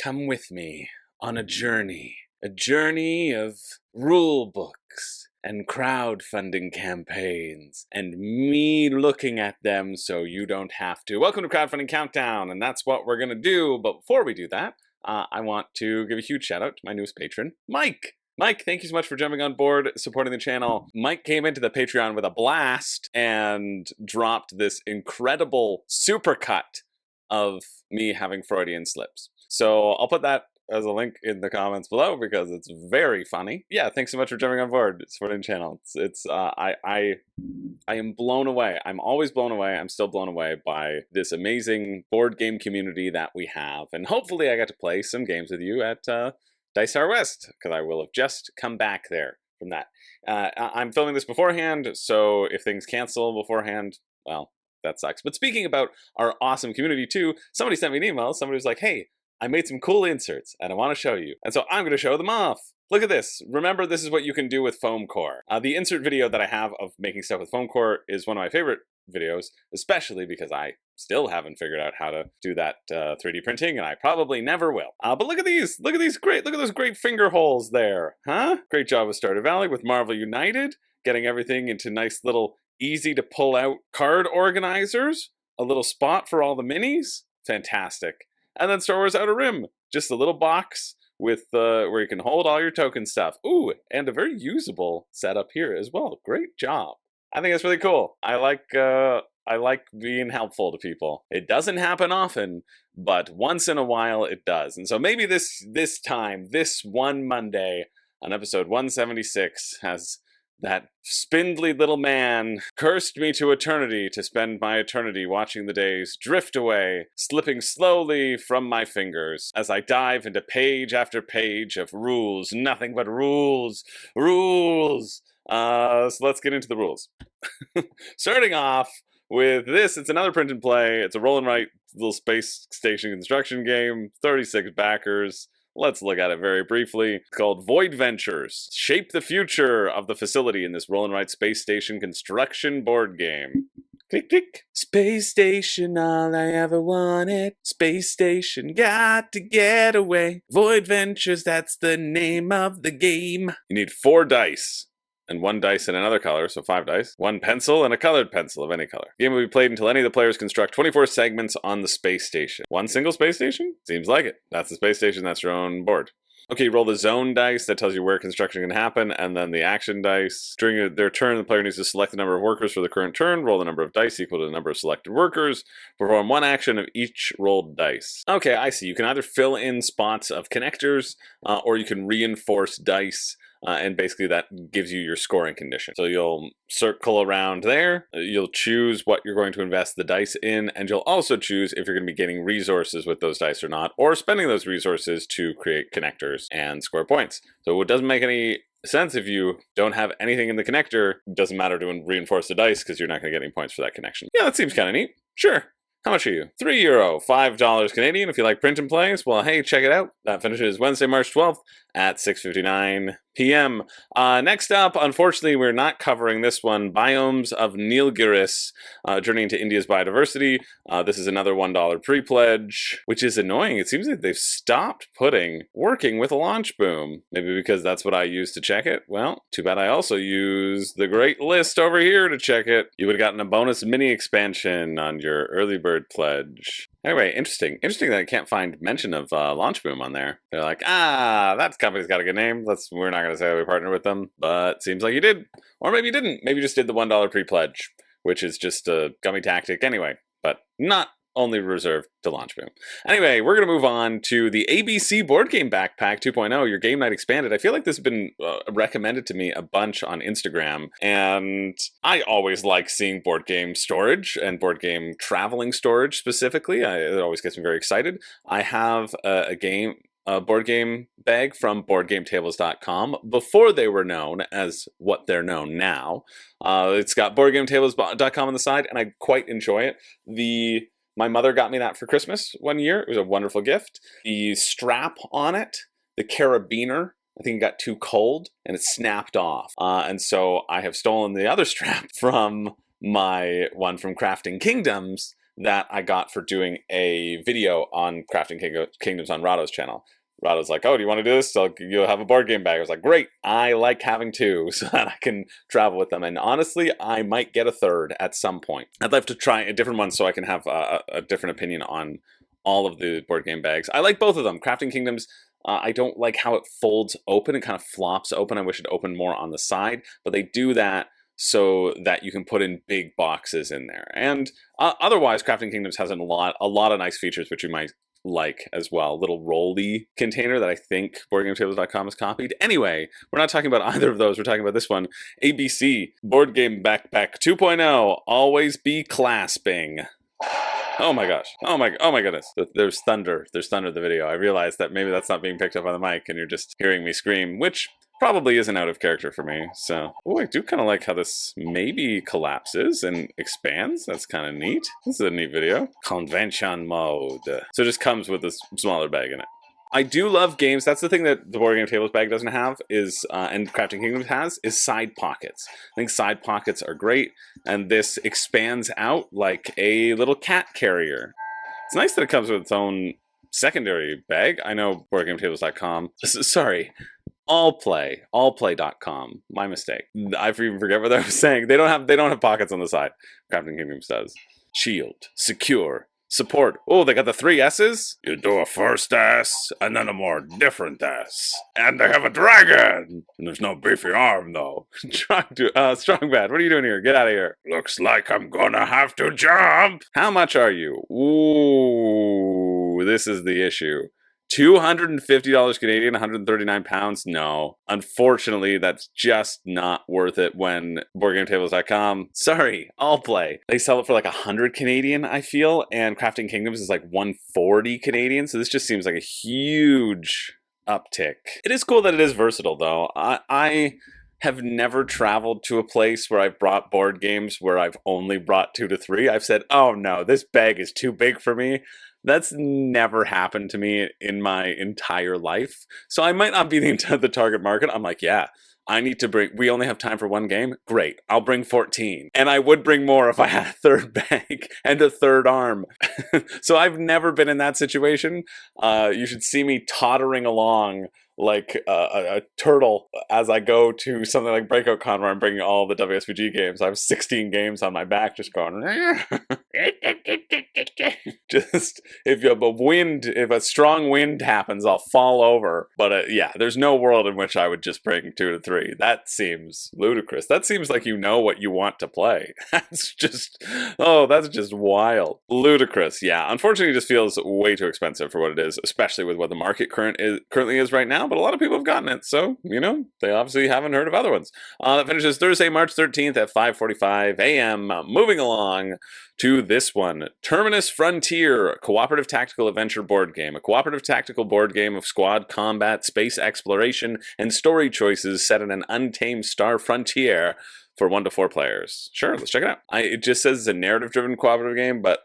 come with me on a journey of rule books and crowdfunding campaigns, and me looking at them so you don't have to. Welcome to Crowdfunding Countdown, and that's what we're gonna do. But before we do that, I want to give a huge shout out to my newest patron, Mike. Mike, thank you so much for jumping on board, supporting the channel. Mike came into the Patreon with a blast and dropped this incredible supercut of me having Freudian slips. So I'll put that as a link in the comments below because it's very funny. Yeah, thanks so much for jumping on board, supporting the channel. I am blown away. I'm always blown away. I'm still blown away by this amazing board game community that we have. And hopefully I get to play some games with you at Dice Tower West, because I will have just come back there from that. I'm filming this beforehand, so if things cancel beforehand, well, that sucks. But speaking about our awesome community too, somebody sent me an email. Somebody was like, hey, I made some cool inserts and I want to show you. And so I'm going to show them off. Look at this. Remember, this is what you can do with foam core. The insert video that I have of making stuff with foam core is one of my favorite videos, especially because I still haven't figured out how to do that 3D printing, and I probably never will. But look at these. Look at these great. Look at those great finger holes there. Huh? Great job with Stardew Valley, with Marvel United, getting everything into nice little easy to pull out card organizers. A little spot for all the minis. Fantastic. And then Star Wars Outer Rim, just a little box with where you can hold all your token stuff. Ooh, and a very usable setup here as well. Great job. I think that's really cool. I like being helpful to people. It doesn't happen often, but once in a while it does. And so maybe this one Monday on episode 176 has that spindly little man cursed me to eternity to spend my eternity watching the days drift away, slipping slowly from my fingers as I dive into page after page of rules, nothing but rules, rules. So let's get into the rules. Starting off with this, it's another print and play. It's a roll and write little space station construction game, 36 backers. Let's look at it very briefly. It's called Void Ventures. Shape the future of the facility in this roll and write space station construction board game. Click, click. Space station, all I ever wanted. Space station, got to get away. Void Ventures, that's the name of the game. You need 4 dice. And 1 dice in another color, so 5 dice. 1 pencil and a colored pencil of any color. The game will be played until any of the players construct 24 segments on the space station. 1 single space station? Seems like it. That's the space station, that's your own board. Okay, roll the zone dice, that tells you where construction can happen, and then the action dice. During their turn, the player needs to select the number of workers for the current turn, roll the number of dice equal to the number of selected workers, perform 1 action of each rolled dice. Okay, I see. You can either fill in spots of connectors, or you can reinforce dice. And basically that gives you your scoring condition. So you'll circle around there, you'll choose what you're going to invest the dice in, and you'll also choose if you're going to be getting resources with those dice or not, or spending those resources to create connectors and score points. So it doesn't make any sense if you don't have anything in the connector. It doesn't matter to reinforce the dice because you're not going to get any points for that connection. Yeah, that seems kind of neat. Sure. How much are you? €3, $5 Canadian. If you like print and plays, well, hey, check it out. That finishes Wednesday, March 12th at 6:59 p.m. Next up, unfortunately, we're not covering this one. Biomes of Nilgris, Journey into India's Biodiversity. This is another $1 pre-pledge, which is annoying. It seems like they've stopped working with Launch Boom. Maybe because that's what I use to check it. Well, too bad I also use the great list over here to check it. You would have gotten a bonus mini expansion on your early bird pledge. Anyway, interesting. Interesting that I can't find mention of Launch Boom on there. They're like, that company's got a good name. We're not going to say we partner with them, but seems like you did. Or maybe you didn't. Maybe you just did the $1 pre-pledge, which is just a gummy tactic anyway, but not only reserved to Launch Boom. Anyway, we're going to move on to the ABC Board Game Backpack 2.0, your Game Night Expanded. I feel like this has been recommended to me a bunch on Instagram, and I always like seeing board game storage and board game traveling storage specifically. It always gets me very excited. I have a board game bag from BoardGameTables.com before they were known as what they're known now. It's got BoardGameTables.com on the side, and I quite enjoy it. My mother got me that for Christmas one year. It was a wonderful gift. The strap on it, the carabiner, I think it got too cold and it snapped off. And so I have stolen the other strap from my one from Crafting Kingdoms that I got for doing a video on Crafting Kingdoms on Rado's channel. Rado's like, oh, do you want to do this? So you'll have a board game bag. I was like, great. I like having two so that I can travel with them. And honestly, I might get a third at some point. I'd love to try a different one so I can have a different opinion on all of the board game bags. I like both of them. Crafting Kingdoms, I don't like how it folds open. It kind of flops open. I wish it opened more on the side, but they do that so that you can put in big boxes in there. And otherwise, Crafting Kingdoms has a lot of nice features, which you might like as well. Little rolly container that I think BoardGameTables.com has copied. Anyway, we're not talking about either of those. We're talking about this one. ABC, Board Game Backpack 2.0, always be clasping. Oh my gosh. Oh my goodness. There's thunder. There's thunder in the video. I realized that maybe that's not being picked up on the mic and you're just hearing me scream, which probably isn't out of character for me. So, oh, I do kind of like how this maybe collapses and expands. That's kind of neat. This is a neat video. Convention mode. So it just comes with a smaller bag in it. I do love games. That's the thing that the Board Game Tables bag doesn't have is, and Crafting Kingdoms has, is side pockets. I think side pockets are great, and this expands out like a little cat carrier. It's nice that it comes with its own secondary bag. I know BoardGameTables.com. Sorry. Allplay.com. My mistake. I even forget what I was saying. They don't have pockets on the side. Crafting Kingdoms does. Shield, secure, support. Oh, they got the 3 S's? You do a first S, and then a more different S. And they have a dragon! And there's no beefy arm, though. Strong Bad, what are you doing here? Get out of here. Looks like I'm gonna have to jump! How much are you? Ooh, this is the issue. $250 Canadian, 139 pounds? No. Unfortunately, that's just not worth it when BoardGameTables.com, sorry, I'll play. They sell it for like 100 Canadian, I feel, and Crafting Kingdoms is like 140 Canadian, so this just seems like a huge uptick. It is cool that it is versatile, though. I have never traveled to a place where I've brought board games where I've only brought 2 to 3. I've said, oh no, this bag is too big for me. That's never happened to me in my entire life. So I might not be the target market. I'm like, yeah, I need to bring, we only have time for 1 game. Great, I'll bring 14. And I would bring more if I had a 3rd bag and a 3rd arm. So I've never been in that situation. You should see me tottering along like a turtle as I go to something like Breakout Con where I'm bringing all the WSBG games. I have 16 games on my back just going just if a strong wind happens, I'll fall over. But yeah, there's no world in which I would just bring 2 to 3. That seems ludicrous. That seems like you know what you want to play. That's just wild. Ludicrous. Yeah, unfortunately it just feels way too expensive for what it is, especially with what the market currently is right now. But a lot of people have gotten it, so, you know, they obviously haven't heard of other ones. That finishes Thursday, March 13th at 5:45 a.m. Moving along to this one, Terminus Frontier, cooperative tactical adventure board game. A cooperative tactical board game of squad combat, space exploration, and story choices set in an untamed star frontier for 1 to 4 players. Sure, let's check it out. It just says it's a narrative-driven cooperative game, but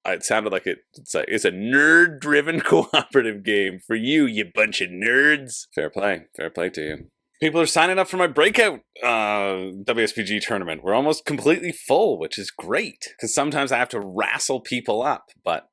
it sounded like it's a nerd-driven cooperative game for you bunch of nerds. Fair play to you. People are signing up for my breakout WSPG tournament. We're almost completely full, which is great, because sometimes I have to wrestle people up, but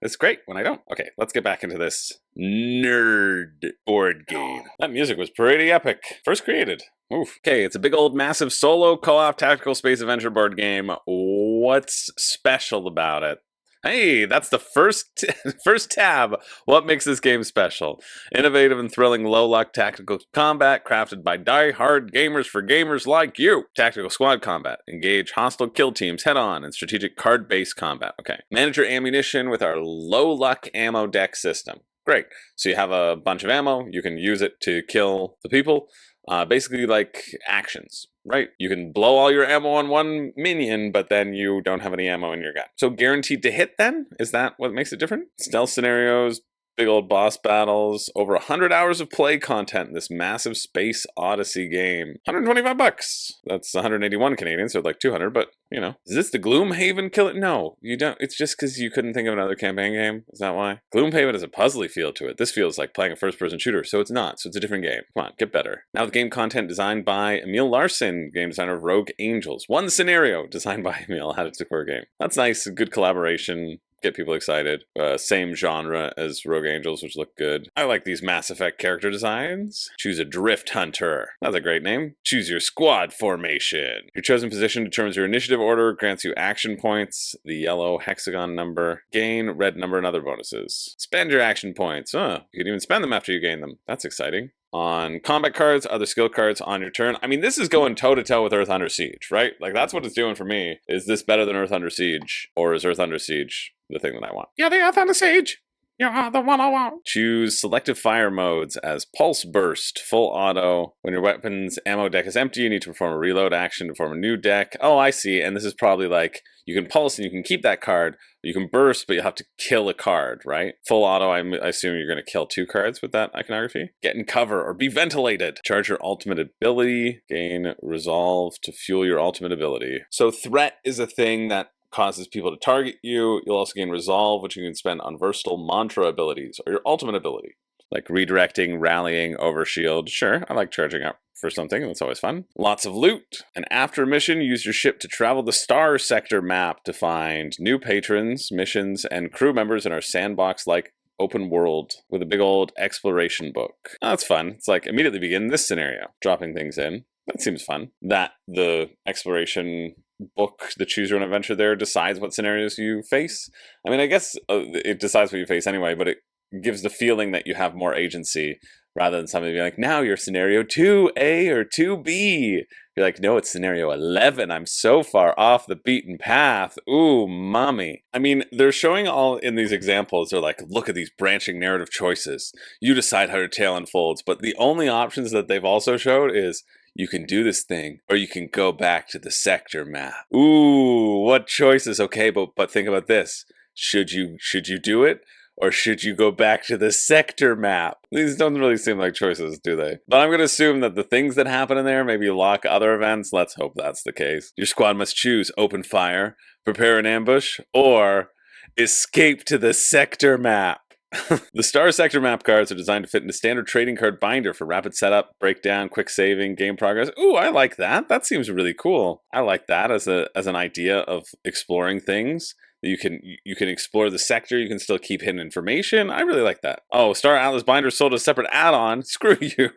it's great when I don't. Okay, let's get back into this nerd board game. That music was pretty epic. First created. Oof. Okay, it's a big old massive solo co-op tactical space adventure board game. What's special about it? Hey, that's the first tab. What makes this game special? Innovative and thrilling low-luck tactical combat crafted by die-hard gamers for gamers like you. Tactical squad combat. Engage hostile kill teams head-on and strategic card-based combat. Okay. Manage your ammunition with our low-luck ammo deck system. Great. So you have a bunch of ammo. You can use it to kill the people. Basically like actions, right? You can blow all your ammo on one minion, but then you don't have any ammo in your gun. So guaranteed to hit then? Is that what makes it different? Stealth scenarios, big old boss battles, over 100 hours of play content in this massive space odyssey game. $125. That's 181 Canadian, so like 200, but you know. Is this the Gloomhaven killer? No, you don't. It's just because you couldn't think of another campaign game. Is that why? Gloomhaven has a puzzly feel to it. This feels like playing a first-person shooter, so it's not. So it's a different game. Come on, get better. Now the game content designed by Emil Larson, game designer of Rogue Angels. One scenario designed by Emil, added to the core game. That's nice. A good collaboration. Get people excited. Same genre as Rogue Angels, which look good. I like these Mass Effect character designs. Choose a Drift Hunter. That's a great name. Choose your squad formation. Your chosen position determines your initiative order, grants you action points, the yellow hexagon number, gain red number, and other bonuses. Spend your action points. You can even spend them after you gain them. That's exciting. On combat cards, other skill cards on your turn. I mean, this is going toe-to-toe with Earth Under Siege, right? Like, that's what it's doing for me. Is this better than Earth Under Siege? Or is Earth Under Siege the thing that I want? Yeah, the Earth Under Siege! You're the one I want. Choose selective fire modes as Pulse Burst, Full Auto. When your weapon's ammo deck is empty, you need to perform a reload action to form a new deck. Oh, I see. And this is probably like, you can pulse and you can keep that card. You can burst, but you have to kill a card, right? Full Auto, I assume you're going to kill 2 cards with that iconography. Get in cover or be ventilated. Charge your ultimate ability. Gain Resolve to fuel your ultimate ability. So Threat is a thing that causes people to target you. You'll also gain Resolve, which you can spend on versatile mantra abilities or your ultimate ability, like redirecting, rallying, overshield. Sure, I like charging up for something. That's always fun. Lots of loot. And after a mission, use your ship to travel the Star Sector map to find new patrons, missions, and crew members in our sandbox-like open world with a big old exploration book. Oh, that's fun. It's like immediately begin this scenario, dropping things in. That seems fun. That the exploration book, the Choose Your Own Adventure there, decides what scenarios you face. I mean, I guess it decides what you face anyway, but it gives the feeling that you have more agency rather than something being like, now you're scenario 2A or 2B. You're like, no, it's scenario 11. I'm so far off the beaten path. Ooh, mommy. I mean, they're showing all in these examples. They're like, look at these branching narrative choices. You decide how your tale unfolds. But the only options that they've also showed is you can do this thing, or you can go back to the sector map. Ooh, what choices? Okay, but think about this. Should you do it? Or should you go back to the sector map? These don't really seem like choices, do they? But I'm going to assume that the things that happen in there maybe lock other events. Let's hope that's the case. Your squad must choose open fire, prepare an ambush, or escape to the sector map. The Star Sector map cards are designed to fit into standard trading card binder for rapid setup, breakdown, quick saving, game progress. Ooh, I like that. That seems really cool. I like that as an idea of exploring things. You can explore the sector. You can still keep hidden information. I really like that. Oh, Star Atlas Binder sold a separate add-on. Screw you.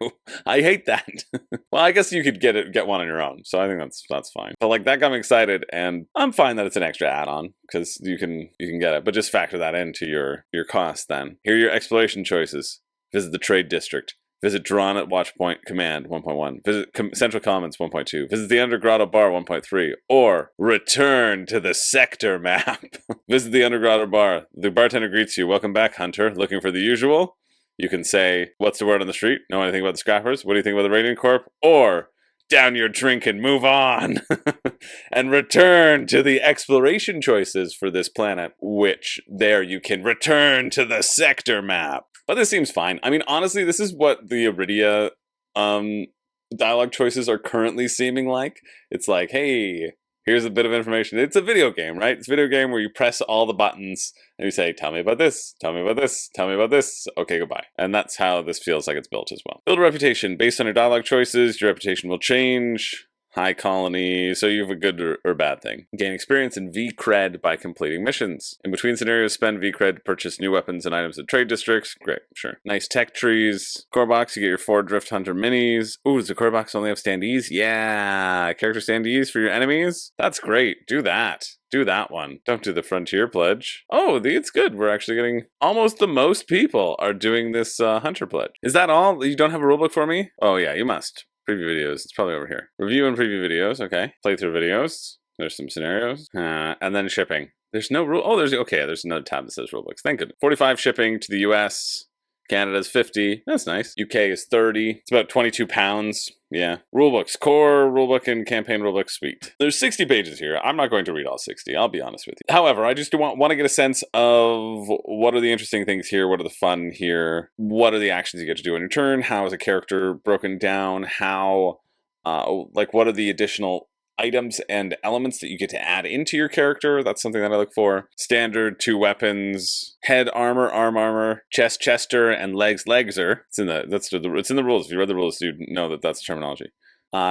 I hate that. Well, I guess you could get one on your own. So I think that's fine. But like that got me excited, and I'm fine that it's an extra add-on because you can get it. But just factor that into your cost then. Here are your exploration choices. Visit the trade district. Visit Drawn at Watchpoint Command 1.1. Visit Central Commons 1.2. Visit the Undergrotto Bar 1.3. Or return to the sector map. Visit the Undergrotto Bar. The bartender greets you. Welcome back, Hunter. Looking for the usual? You can say, what's the word on the street? Know anything about the Scrappers? What do you think about the Radiant Corp? Or down your drink and move on. And return to the exploration choices for this planet, which there you can return to the sector map. But this seems fine. I mean, honestly, this is what the Iridia dialogue choices are currently seeming like. It's like, hey, here's a bit of information. It's a video game, right? It's a video game where you press all the buttons and you say, tell me about this, tell me about this, tell me about this. Okay, goodbye. And that's how this feels like it's built as well. Build a reputation. Based on your dialogue choices, your reputation will change. High colony, so you have a good or bad thing. Gain experience in V-Cred by completing missions. In between scenarios, spend V-Cred to purchase new weapons and items at trade districts. Great, sure. Nice tech trees. Core box, you get your 4 Drift Hunter minis. Ooh, does the core box only have standees? Yeah, character standees for your enemies? That's great, do that. Do that one. Don't do the Frontier Pledge. Oh, it's good. We're actually getting almost the most people are doing this Hunter Pledge. Is that all? You don't have a rulebook for me? Oh yeah, you must. Preview videos. It's probably over here. Review and preview videos. Okay. Playthrough videos. There's some scenarios. And then shipping. There's no rule. Oh, there's another tab that says rulebooks. Thank goodness. 45 shipping to the US. Canada's 50. That's nice. UK is 30. It's about 22 pounds. Yeah. Rulebooks. Core rulebook and campaign rulebook. Sweet. There's 60 pages here. I'm not going to read all 60. I'll be honest with you. However, I just want to get a sense of what are the interesting things here? What are the fun here? What are the actions you get to do on your turn? How is a character broken down? How, what are the additional items and elements that you get to add into your character? That's something that I look for. Standard 2 weapons, head armor, arm armor, chest chester, and legs legser. It's in the rules. If you read the rules, you know that that's the terminology.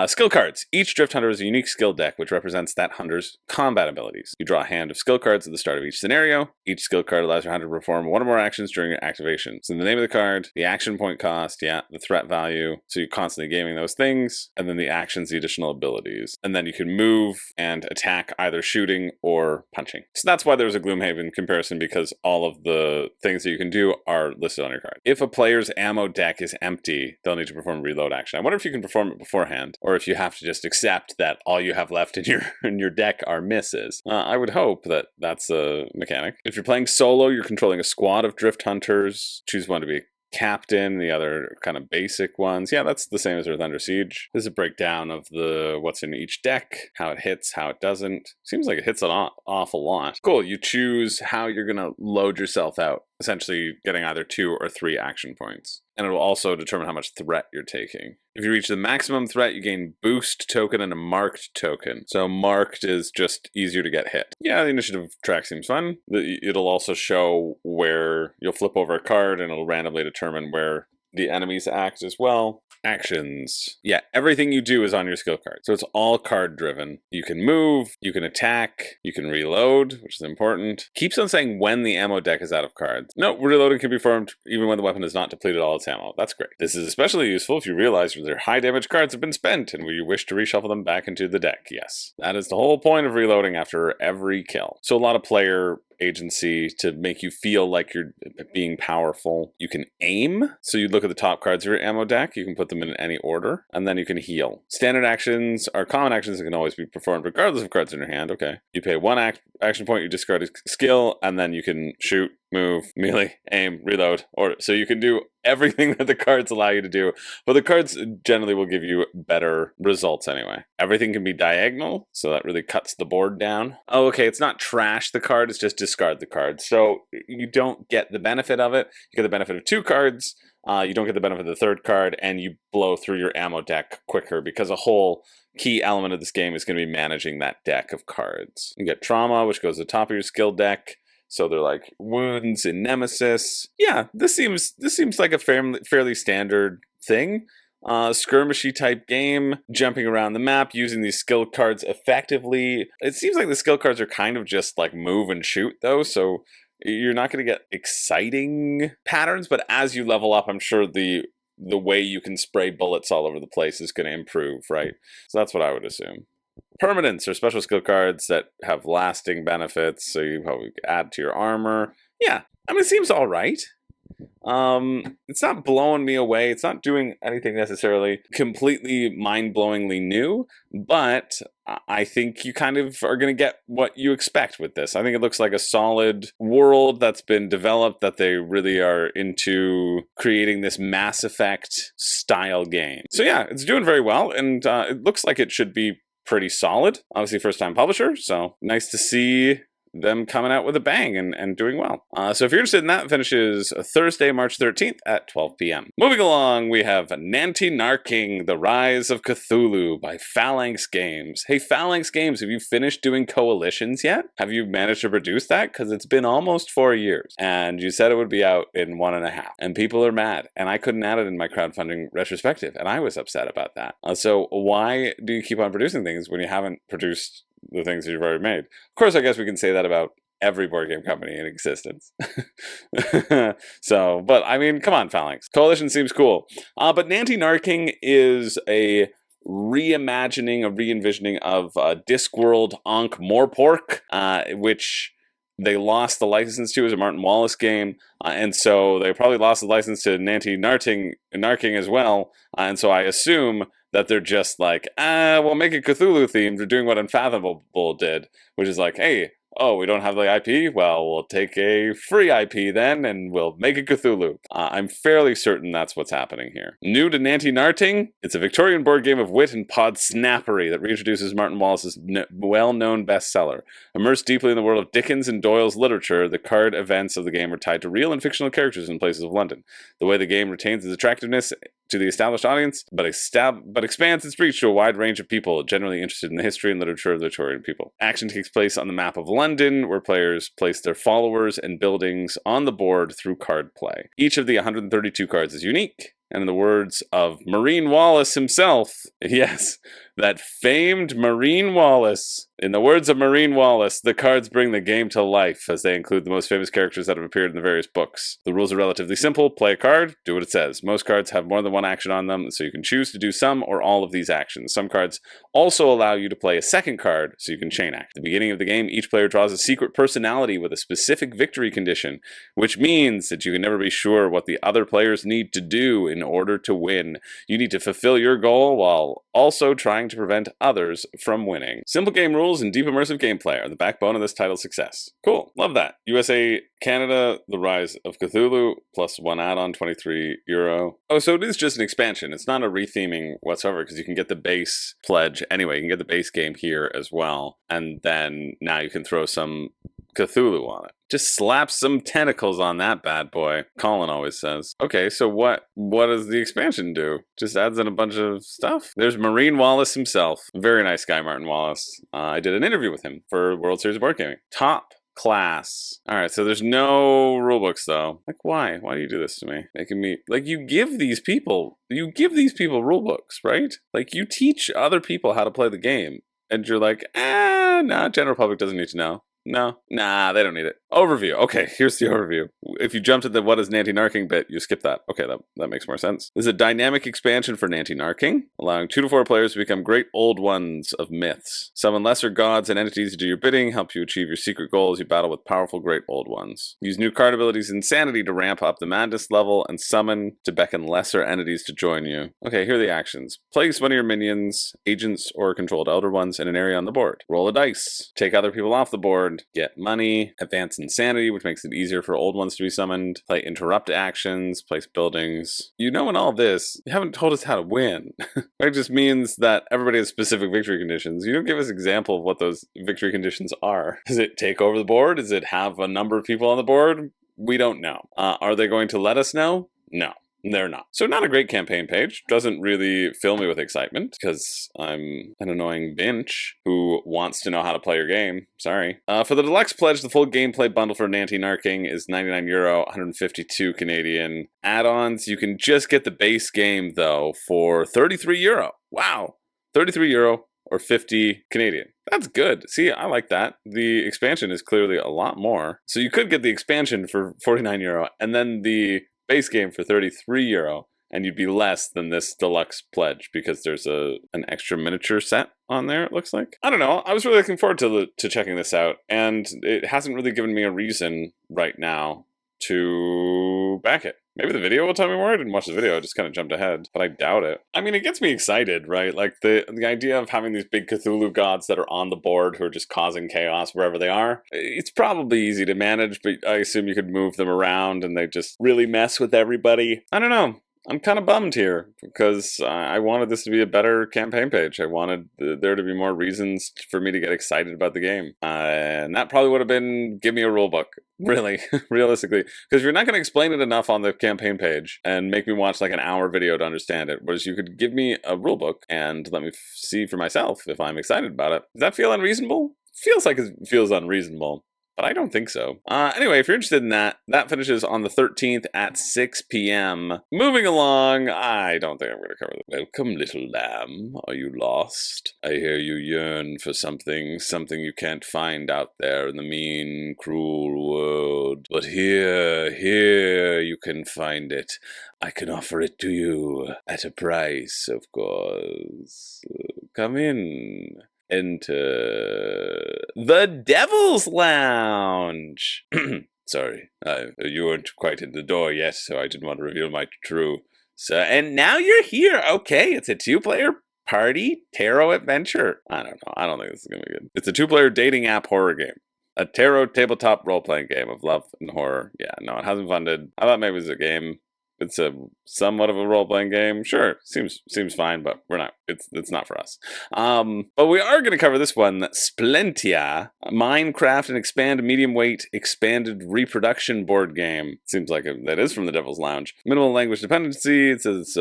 Skill cards. Each Drift Hunter has a unique skill deck which represents that hunter's combat abilities. You draw a hand of skill cards at the start of each scenario. Each skill card allows your hunter to perform one or more actions during your activation. So the name of the card, the action point cost, the threat value, so you're constantly gaming those things, and then the actions, the additional abilities. And then you can move and attack either shooting or punching. So that's why there's a Gloomhaven comparison, because all of the things that you can do are listed on your card. If a player's ammo deck is empty, they'll need to perform a reload action. I wonder if you can perform it beforehand, or if you have to just accept that all you have left in your deck are misses. I would hope that that's a mechanic. If you're playing solo, you're controlling a squad of Drift Hunters. Choose one to be captain, the other kind of basic ones. Yeah, that's the same as Earth Under Siege. This is a breakdown of what's in each deck, how it hits, how it doesn't. Seems like it hits an awful lot. Cool, you choose how you're gonna load yourself out, essentially getting either 2 or 3 action points. And it will also determine how much threat you're taking. If you reach the maximum threat, you gain boost token and a marked token. So marked is just easier to get hit. Yeah, the initiative track seems fun. It'll also show where you'll flip over a card and it'll randomly determine where the enemies act as well. Actions. Yeah, everything you do is on your skill card. So it's all card driven. You can move, you can attack, you can reload, which is important. Keeps on saying when the ammo deck is out of cards. No, reloading can be performed even when the weapon has not depleted all its ammo. That's great. This is especially useful if you realize their high damage cards have been spent and you wish to reshuffle them back into the deck. Yes, that is the whole point of reloading after every kill. So a lot of player agency to make you feel like you're being powerful. You can aim, so you look at the top cards of your ammo deck, you can put them in any order, and then you can heal. Standard actions are common actions that can always be performed regardless of cards in your hand. Okay, you pay 1 action point, you discard a skill, and then you can shoot, move, melee, aim, reload, or so you can do everything that the cards allow you to do, but the cards generally will give you better results anyway. Everything can be diagonal, so that really cuts the board down. Oh, okay, it's not trash the card, it's just discard the card. So you don't get the benefit of it. You get the benefit of 2 cards, you don't get the benefit of the 3rd card, and you blow through your ammo deck quicker, because a whole key element of this game is going to be managing that deck of cards. You get trauma, which goes to the top of your skill deck. So they're like wounds and nemesis. Yeah, this seems like a fairly standard thing. Skirmishy type game, jumping around the map, using these skill cards effectively. It seems like the skill cards are kind of just like move and shoot though, so you're not going to get exciting patterns, but as you level up, I'm sure the way you can spray bullets all over the place is going to improve, right? So that's what I would assume. Permanents are special skill cards that have lasting benefits, so you probably add to your armor. Yeah, I mean, it seems all right. It's not blowing me away. It's not doing anything necessarily completely mind-blowingly new, but I think you kind of are going to get what you expect with this. I think it looks like a solid world that's been developed, that they really are into creating this Mass Effect style game. So yeah, it's doing very well, and it looks like it should be pretty solid. Obviously first-time publisher, so nice to see them coming out with a bang and doing well. So if you're interested in that, it finishes Thursday, March 13th at 12 p.m. Moving along, we have Nanty Narking, The Rise of Cthulhu by Phalanx Games. Hey, Phalanx Games, have you finished doing coalitions yet? Have you managed to produce that? Because it's been almost 4 years, and you said it would be out in 1.5, and people are mad, and I couldn't add it in my crowdfunding retrospective, and I was upset about that. So why do you keep on producing things when you haven't produced the things that you've already made? Of course, I guess we can say that about every board game company in existence. So, but I mean, come on, Phalanx. Coalition seems cool. But Nanty Narking is a reimagining, a re-envisioning of Discworld Ankh Morpork, which they lost the license to as a Martin Wallace game, and so they probably lost the license to Nanty Narking as well, and so I assume that they're just like, we'll make it Cthulhu themed. They're doing what Unfathomable did, which is like, hey, Oh, we don't have the IP? Well, we'll take a free IP then, and we'll make a Cthulhu. I'm fairly certain that's what's happening here. New to Nanty Narking, it's a Victorian board game of wit and pod snappery that reintroduces Martin Wallace's well-known bestseller. Immersed deeply in the world of Dickens and Doyle's literature, the card events of the game are tied to real and fictional characters in places of London. The way the game retains its attractiveness to the established audience, but expands its reach to a wide range of people generally interested in the history and literature of the Victorian people. Action takes place on the map of London, where players place their followers and buildings on the board through card play. Each of the 132 cards is unique, and in the words of Marine Wallace himself, yes, that famed Marine Wallace, in the words of Marine Wallace, the cards bring the game to life, as they include the most famous characters that have appeared in the various books. The rules are relatively simple. Play a card, do what it says. Most cards have more than one action on them, so you can choose to do some or all of these actions. Some cards also allow you to play a second card, so you can chain act. At the beginning of the game, each player draws a secret personality with a specific victory condition, which means that you can never be sure what the other players need to do in order to win. You need to fulfill your goal while also trying to prevent others from winning. Simple game rules and deep immersive gameplay are the backbone of this title's success. Cool, love that. USA, Canada, The Rise of Cthulhu, plus one add-on, €23. Oh, so it is just an expansion. It's not a retheming whatsoever, because you can get the base pledge anyway. You can get the base game here as well, and then now you can throw some Cthulhu on it. Just slap some tentacles on that bad boy, Colin always says. Okay, so what does the expansion do? Just adds in a bunch of stuff? There's Marine Wallace himself. Very nice guy, Martin Wallace. I did an interview with him for World Series of Board Gaming. Top class. Alright, so there's no rulebooks though. Like, why? Why do you do this to me? Making me, like, you give these people rulebooks, right? Like, you teach other people how to play the game, and you're like, nah, general public doesn't need to know. No, nah, they don't need it. Overview. Okay, here's the overview. If you jump to the what is Nanty Narking bit, you skip that. Okay, that makes more sense. This is a dynamic expansion for Nanty Narking, allowing 2 to 4 players to become great old ones of myths. Summon lesser gods and entities to do your bidding, help you achieve your secret goals. You battle with powerful great old ones. Use new card abilities Insanity to ramp up the madness level, and summon to beckon lesser entities to join you. Okay, here are the actions. Place one of your minions, agents, or controlled elder ones in an area on the board. Roll a dice. Take other people off the board. Get money, advance Insanity, which makes it easier for old ones to be summoned, play interrupt actions, place buildings. You know, in all this, you haven't told us how to win. It just means that everybody has specific victory conditions. You don't give us an example of what those victory conditions are. Does it take over the board? Does it have a number of people on the board? We don't know. Are they going to let us know? No. They're not. So not a great campaign page. Doesn't really fill me with excitement because I'm an annoying bench who wants to know how to play your game. Sorry. For the deluxe pledge, the full gameplay bundle for Nanty Narking is €99, 152 Canadian. Add-ons, you can just get the base game though for €33. Wow. €33 or 50 Canadian. That's good. See, I like that. The expansion is clearly a lot more. So you could get the expansion for €49 and then the base game for €33, and you'd be less than this deluxe pledge because there's an extra miniature set on there, it looks like. I don't know. I was really looking forward to checking this out, and it hasn't really given me a reason right now to back it. Maybe the video will tell me more. I didn't watch the video, I just kind of jumped ahead, but I doubt it. I mean, it gets me excited, right? Like the idea of having these big Cthulhu gods that are on the board who are just causing chaos wherever they are. It's probably easy to manage, but I assume you could move them around and they just really mess with everybody. I don't know. I'm kind of bummed here because I wanted this to be a better campaign page. I wanted there to be more reasons for me to get excited about the game. And that probably would have been, give me a rule book. Really, realistically. Because you're not going to explain it enough on the campaign page and make me watch like an hour video to understand it. Whereas you could give me a rule book and let me see for myself if I'm excited about it. Does that feel unreasonable? Feels like it feels unreasonable. But I don't think so. Anyway, if you're interested in that, that finishes on the 13th at 6 p.m. Moving along, I don't think I'm going to cover that. Welcome, little lamb. Are you lost? I hear you yearn for something you can't find out there in the mean, cruel world. But here you can find it. I can offer it to you at a price, of course. Come in. Enter the Devil's Lounge. Sorry, you weren't quite in the door yet, so I didn't want to reveal my true. So, and now you're here. Okay, it's a 2-player party tarot adventure. I don't know. I don't think this is gonna be good. It's a 2-player dating app horror game. A tarot tabletop role-playing game of love and horror. Yeah, no, it hasn't funded. I thought maybe it was a game. It's a somewhat of a role-playing game. Sure, seems fine, but we're not. It's not for us. But we are going to cover this one, Splentia, Minecraft and Expand medium weight expanded reproduction board game. Seems like that is from the Devil's Lounge. Minimal language dependency. It says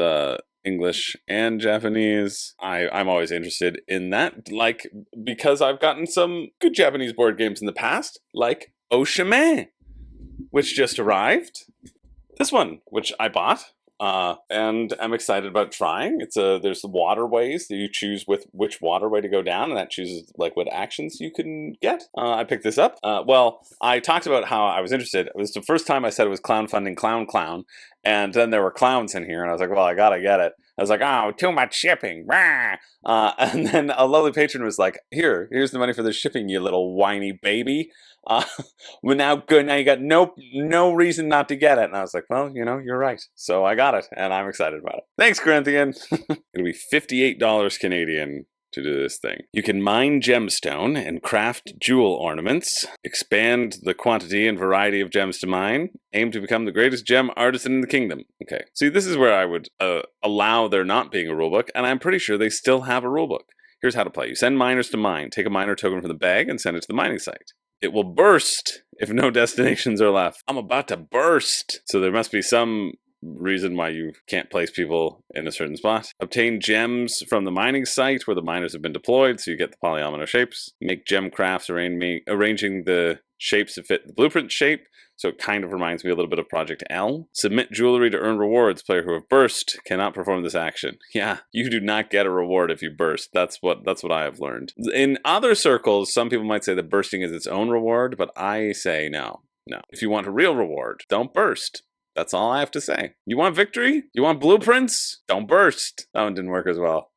English and Japanese. I'm always interested in that, like, because I've gotten some good Japanese board games in the past, like Oshimen, which just arrived. This one, which I bought, and I'm excited about trying. There's waterways that you choose with which waterway to go down, and that chooses like what actions you can get. I picked this up. Well, I talked about how I was interested. It was the first time I said it was crowdfunding clown, and then there were clowns in here, and I was like, well, I gotta get it. I was like, oh, too much shipping. And then a lovely patron was like, here's the money for the shipping, you little whiny baby. Well, now good. Now you got no reason not to get it. And I was like, well, you're right. So I got it, and I'm excited about it. Thanks, Corinthian. It'll be $58 Canadian to do this thing. You can mine gemstone and craft jewel ornaments, expand the quantity and variety of gems to mine, aim to become the greatest gem artisan in the kingdom. Okay, see, this is where I would allow there not being a rulebook, and I'm pretty sure they still have a rulebook. Here's how to play. You send miners to mine, take a miner token from the bag, and send it to the mining site. It will burst if no destinations are left. I'm about to burst! So there must be some reason why you can't place people in a certain spot. Obtain gems from the mining site where the miners have been deployed, so you get the polyomino shapes. Make gem crafts, arranging the shapes to fit the blueprint shape, so it kind of reminds me a little bit of Project L. Submit jewelry to earn rewards. Player who have burst cannot perform this action. Yeah, you do not get a reward if you burst. That's what I have learned. In other circles, some people might say that bursting is its own reward, but I say no. If you want a real reward, don't burst. That's all I have to say. You want victory? You want blueprints? Don't burst. That one didn't work as well.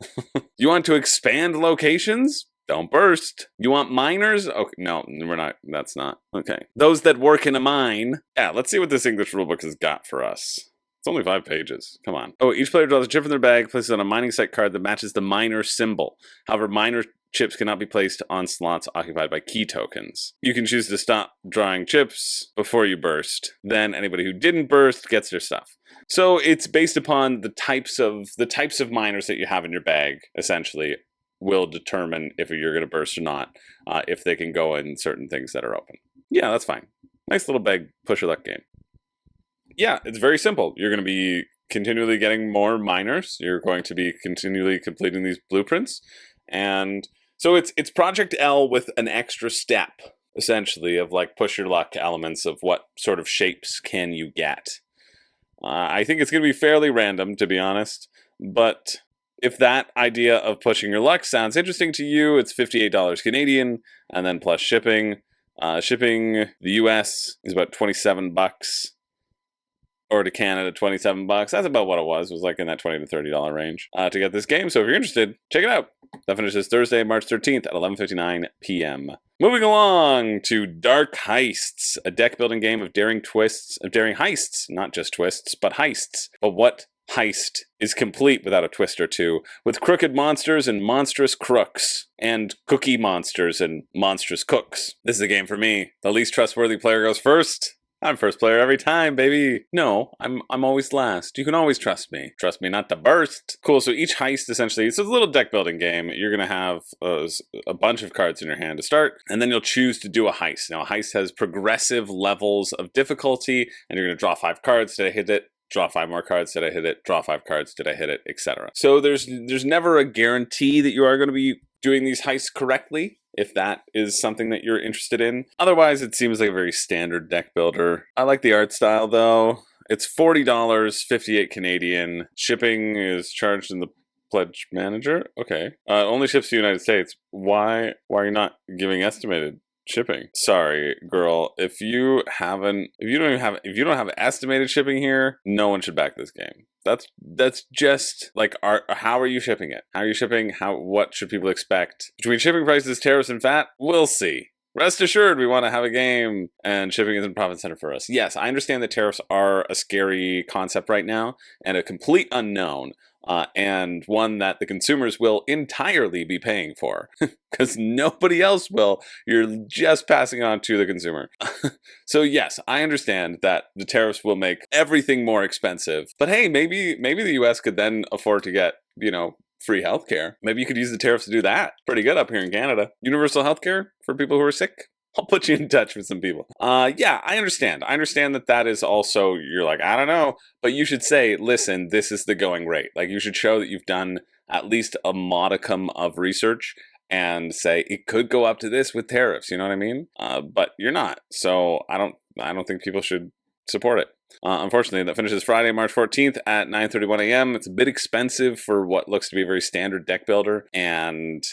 You want to expand locations? Don't burst. You want miners? Okay, no, we're not. That's not. Okay. Those that work in a mine. Yeah, let's see what this English rulebook has got for us. It's only 5 pages. Come on. Oh, each player draws a chip from their bag, places it on a mining site card that matches the miner symbol. However, miner chips cannot be placed on slots occupied by key tokens. You can choose to stop drawing chips before you burst. Then anybody who didn't burst gets their stuff. So it's based upon the types of miners that you have in your bag, essentially, will determine if you're going to burst or not, if they can go in certain things that are open. Yeah, that's fine. Nice little bag push your luck game. Yeah, it's very simple. You're going to be continually getting more miners. You're going to be continually completing these blueprints. And so it's Project L with an extra step, essentially, of like push your luck elements of what sort of shapes can you get. I think it's going to be fairly random, to be honest. But if that idea of pushing your luck sounds interesting to you, it's $58 Canadian, and then plus shipping. Shipping the US is about $27. Or to Canada, $27. That's about what it was. It was like in that $20 to $30 range to get this game. So if you're interested, check it out. That finishes Thursday, March 13th at 11:59 p.m. Moving along to Dark Heists, a deck building game of daring heists, not just twists, but heists. But what heist is complete without a twist or two, with crooked monsters and monstrous crooks, and cookie monsters and monstrous cooks? This is a game for me. The least trustworthy player goes first. I'm first player every time, baby. No, I'm always last. You can always trust me. Trust me not to burst. Cool, so each heist, essentially, it's a little deck building game. You're going to have a bunch of cards in your hand to start, and then you'll choose to do a heist. Now, a heist has progressive levels of difficulty, and you're going to draw 5 cards. Did I hit it? Draw 5 more cards. Did I hit it? Draw 5 cards. Did I hit it? Etc. So there's never a guarantee that you are going to be doing these heists correctly, if that is something that you're interested in. Otherwise, it seems like a very standard deck builder. I like the art style, though. It's $40, 58 Canadian. Shipping is charged in the Pledge Manager. Okay. Only ships to the United States. Why are you not giving estimated shipping? Sorry, girl. If you don't have estimated shipping here, no one should back this game. That's just like how are you shipping it? How are you shipping? What should people expect? Between shipping prices, tariffs, and VAT, we'll see. Rest assured, we want to have a game, and shipping isn't a profit center for us. Yes, I understand that tariffs are a scary concept right now and a complete unknown, and one that the consumers will entirely be paying for because nobody else will. You're just passing on to the consumer. So yes, I understand that the tariffs will make everything more expensive. But hey, maybe the US could then afford to get, free healthcare. Maybe you could use the tariffs to do that. Pretty good up here in Canada. Universal healthcare for people who are sick. I'll put you in touch with some people. Yeah, I understand. I understand that is also, you're like, I don't know. But you should say, listen, this is the going rate. Like, you should show that you've done at least a modicum of research and say it could go up to this with tariffs. You know what I mean? But you're not. So I don't think people should support it. Unfortunately, that finishes Friday, March 14th at 9:31 a.m. It's a bit expensive for what looks to be a very standard deck builder. And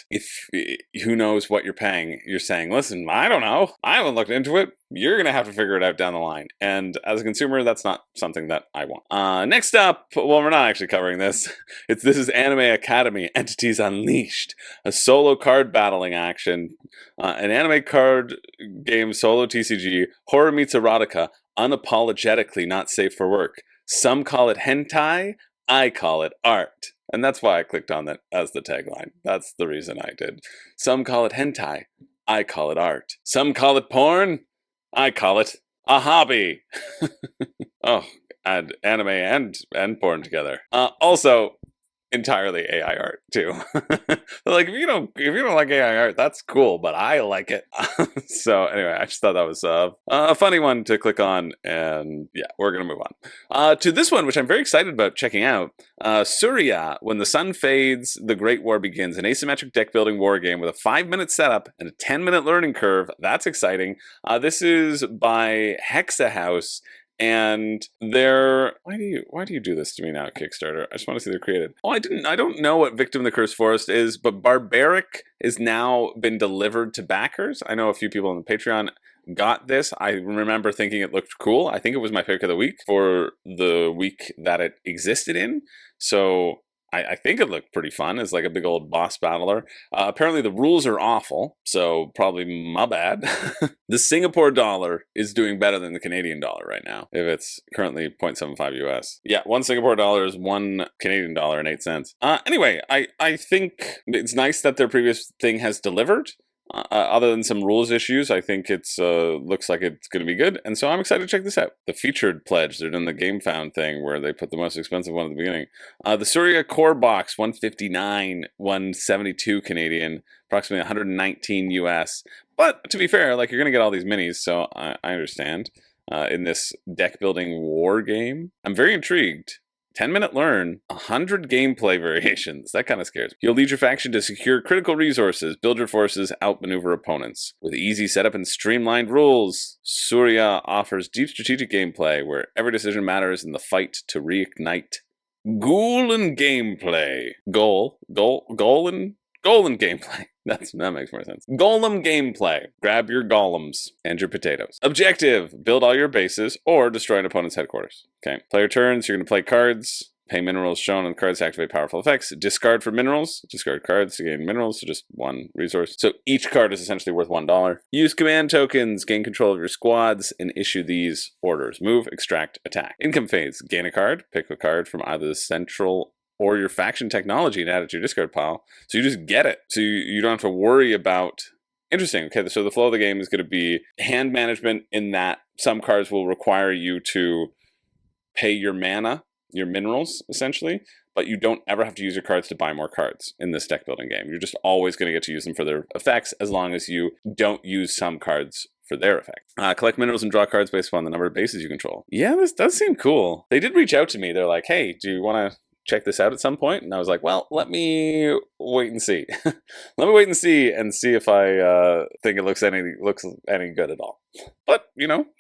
who knows what you're paying? You're saying, listen, I don't know. I haven't looked into it. You're going to have to figure it out down the line. And as a consumer, that's not something that I want. Next up, well, we're not actually covering this. This is Anime Academy, Entities Unleashed, a solo card battling action, an anime card game solo TCG, horror meets erotica, unapologetically not safe for work. Some call it hentai, I call it art. And that's why I clicked on that as the tagline. That's the reason I did. Some call it hentai, I call it art. Some call it porn, I call it a hobby. Oh, and anime and porn together. Also, entirely AI art too. Like if you don't like AI art, that's cool, but I like it. So anyway, I just thought that was a funny one to click on, and yeah, we're gonna move on to this one, which I'm very excited about checking out. Suriya, When the Sun Fades, the Great War Begins, an asymmetric deck building war game with a 5-minute setup and a 10-minute learning curve. That's exciting. This is by Hexa House. And why do you do this to me now, Kickstarter? I just want to see they're created. Oh, I don't know what Victim of the Cursed Forest is, but Barbaric is now been delivered to backers. I know a few people on the Patreon got this. I remember thinking it looked cool. I think it was my pick of the week for the week that it existed in. So I think it looked pretty fun as like a big old boss battler. Apparently the rules are awful, so probably my bad. The Singapore dollar is doing better than the Canadian dollar right now, if it's currently 0.75 US. Yeah, 1 Singapore dollar is 1 Canadian dollar and 8 cents. Anyway, I think it's nice that their previous thing has delivered. Other than some rules issues, I think it's looks like it's going to be good, and so I'm excited to check this out. The featured pledge, they're doing the Game Found thing where they put the most expensive one at the beginning. The Suriya Core Box, $159, $172 Canadian, approximately $119 US. But to be fair, like you're going to get all these minis, so I understand. In this deck building war game, I'm very intrigued. 10-minute learn, 100 gameplay variations. That kind of scares me. You'll lead your faction to secure critical resources, build your forces, outmaneuver opponents. With easy setup and streamlined rules, Suriya offers deep strategic gameplay where every decision matters in the fight to reignite Ghoul and gameplay. Goal and gameplay. That makes more sense. Golem gameplay. Grab your golems and your potatoes. Objective. Build all your bases or destroy an opponent's headquarters. Okay. Player turns. You're going to play cards. Pay minerals shown on the cards to activate powerful effects. Discard for minerals. Discard cards to gain minerals, so just 1 resource. So each card is essentially worth $1. Use command tokens. Gain control of your squads and issue these orders. Move, extract, attack. Income phase. Gain a card. Pick a card from either the central or your faction technology and add it to your discard pile. So you just get it. So you don't have to worry about... Interesting. Okay, so the flow of the game is going to be hand management in that some cards will require you to pay your mana, your minerals, essentially, but you don't ever have to use your cards to buy more cards in this deck building game. You're just always going to get to use them for their effects as long as you don't use some cards for their effect. Collect minerals and draw cards based upon the number of bases you control. Yeah, this does seem cool. They did reach out to me. They're like, hey, do you want to check this out at some point? And I was like, well, let me wait and see. Let me wait and see if I think it looks any good at all. But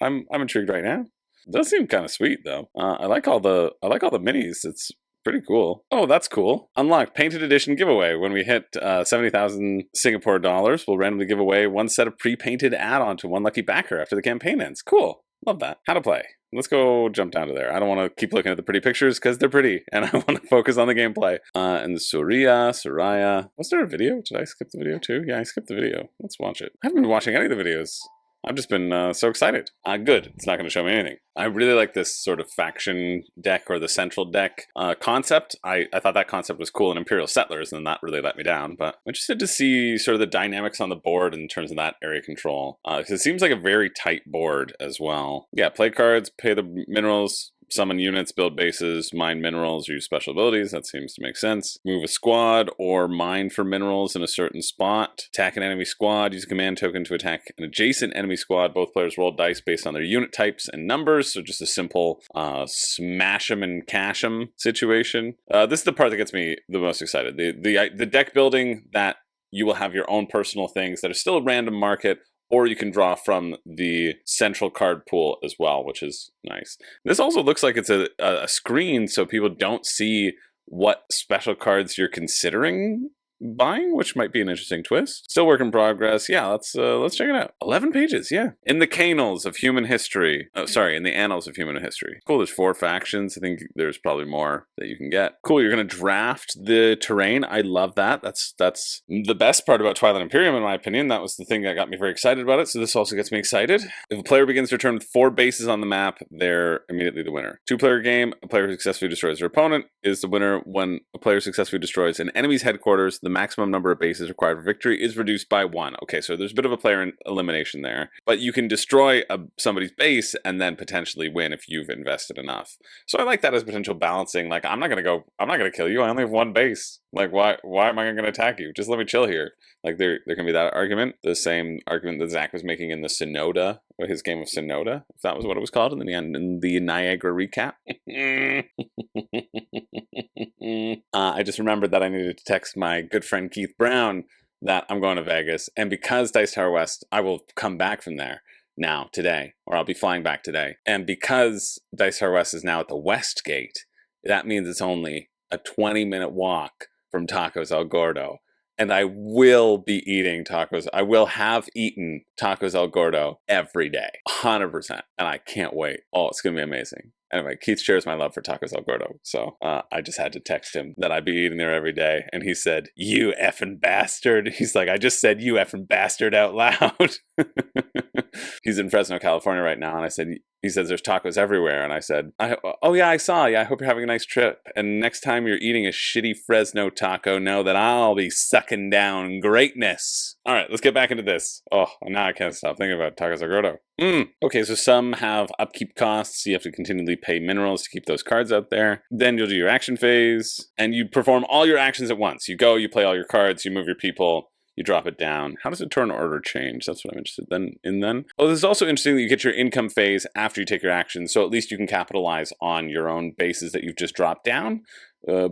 I'm intrigued right now. It does seem kind of sweet though. I like all the minis. It's pretty cool. Oh, that's cool. Unlock Painted Edition giveaway. When we hit 70,000 Singapore dollars, we'll randomly give away 1 set of pre-painted add-on to 1 lucky backer after the campaign ends. Cool. Love that. How to play. Let's go jump down to there. I don't want to keep looking at the pretty pictures because they're pretty, and I want to focus on the gameplay. And the Suriya. Was there a video? Did I skip the video too? Yeah, I skipped the video. Let's watch it. I haven't been watching any of the videos. I've just been so excited. Good. It's not going to show me anything. I really like this sort of faction deck or the central deck concept. I thought that concept was cool in Imperial Settlers, and that really let me down. But I'm interested to see sort of the dynamics on the board in terms of that area control. Because it seems like a very tight board as well. Yeah, play cards, pay the minerals, summon units, build bases, mine minerals, use special abilities. That seems to make sense. Move a squad or mine for minerals in a certain spot. Attack an enemy squad. Use a command token to attack an adjacent enemy squad. Both players roll dice based on their unit types and numbers. So just a simple smash them and cash them situation. This is the part that gets me the most excited. The deck building that you will have your own personal things that are still a random market, or you can draw from the central card pool as well, which is nice. This also looks like it's a screen so people don't see what special cards you're considering buying, which might be an interesting twist. Still work in progress. Yeah, let's check it out. 11 pages, yeah. In the canals of human history. Oh, sorry, in the annals of human history. Cool, there's 4 factions. I think there's probably more that you can get. Cool, you're going to draft the terrain. I love that. That's the best part about Twilight Imperium, in my opinion. That was the thing that got me very excited about it, so this also gets me excited. If a player begins their turn with 4 bases on the map, they're immediately the winner. 2-player game, a player who successfully destroys their opponent is the winner. When a player successfully destroys an enemy's headquarters, the maximum number of bases required for victory is reduced by 1. Okay, so there's a bit of a player elimination there, but you can destroy somebody's base and then potentially win if you've invested enough. So I like that as potential balancing. Like, I'm not gonna kill you. I only have 1 base. Like, why am I going to attack you? Just let me chill here. Like, there can be that argument. The same argument that Zach was making in the Sonoda, or his game of Sonoda, if that was what it was called, in the Niagara recap. I just remembered that I needed to text my good friend Keith Brown that I'm going to Vegas, and because Dice Tower West, I will come back from there today, or I'll be flying back today. And because Dice Tower West is now at the West Gate, that means it's only a 20-minute walk from Tacos El Gordo. And I will be eating tacos. I will have eaten Tacos El Gordo every day, 100%. And I can't wait. Oh, it's going to be amazing. Anyway, Keith shares my love for Tacos El Gordo. So I just had to text him that I'd be eating there every day. And he said, "You effing bastard." He's like, "I just said you effing bastard out loud." He's in Fresno, California right now. And I said, he says there's tacos everywhere. And I said, oh yeah, I saw. Yeah, I hope you're having a nice trip. And next time you're eating a shitty Fresno taco, know that I'll be sucking down greatness. All right, let's get back into this. Oh, now I can't stop thinking about Tacos El Gordo. Okay, so some have upkeep costs. You have to continually pay minerals to keep those cards out there. Then you'll do your action phase, and you perform all your actions at once. You go, you play all your cards, you move your people, you drop it down. How does the turn order change? That's what I'm interested in. Oh, this is also interesting that you get your income phase after you take your action, so at least you can capitalize on your own bases that you've just dropped down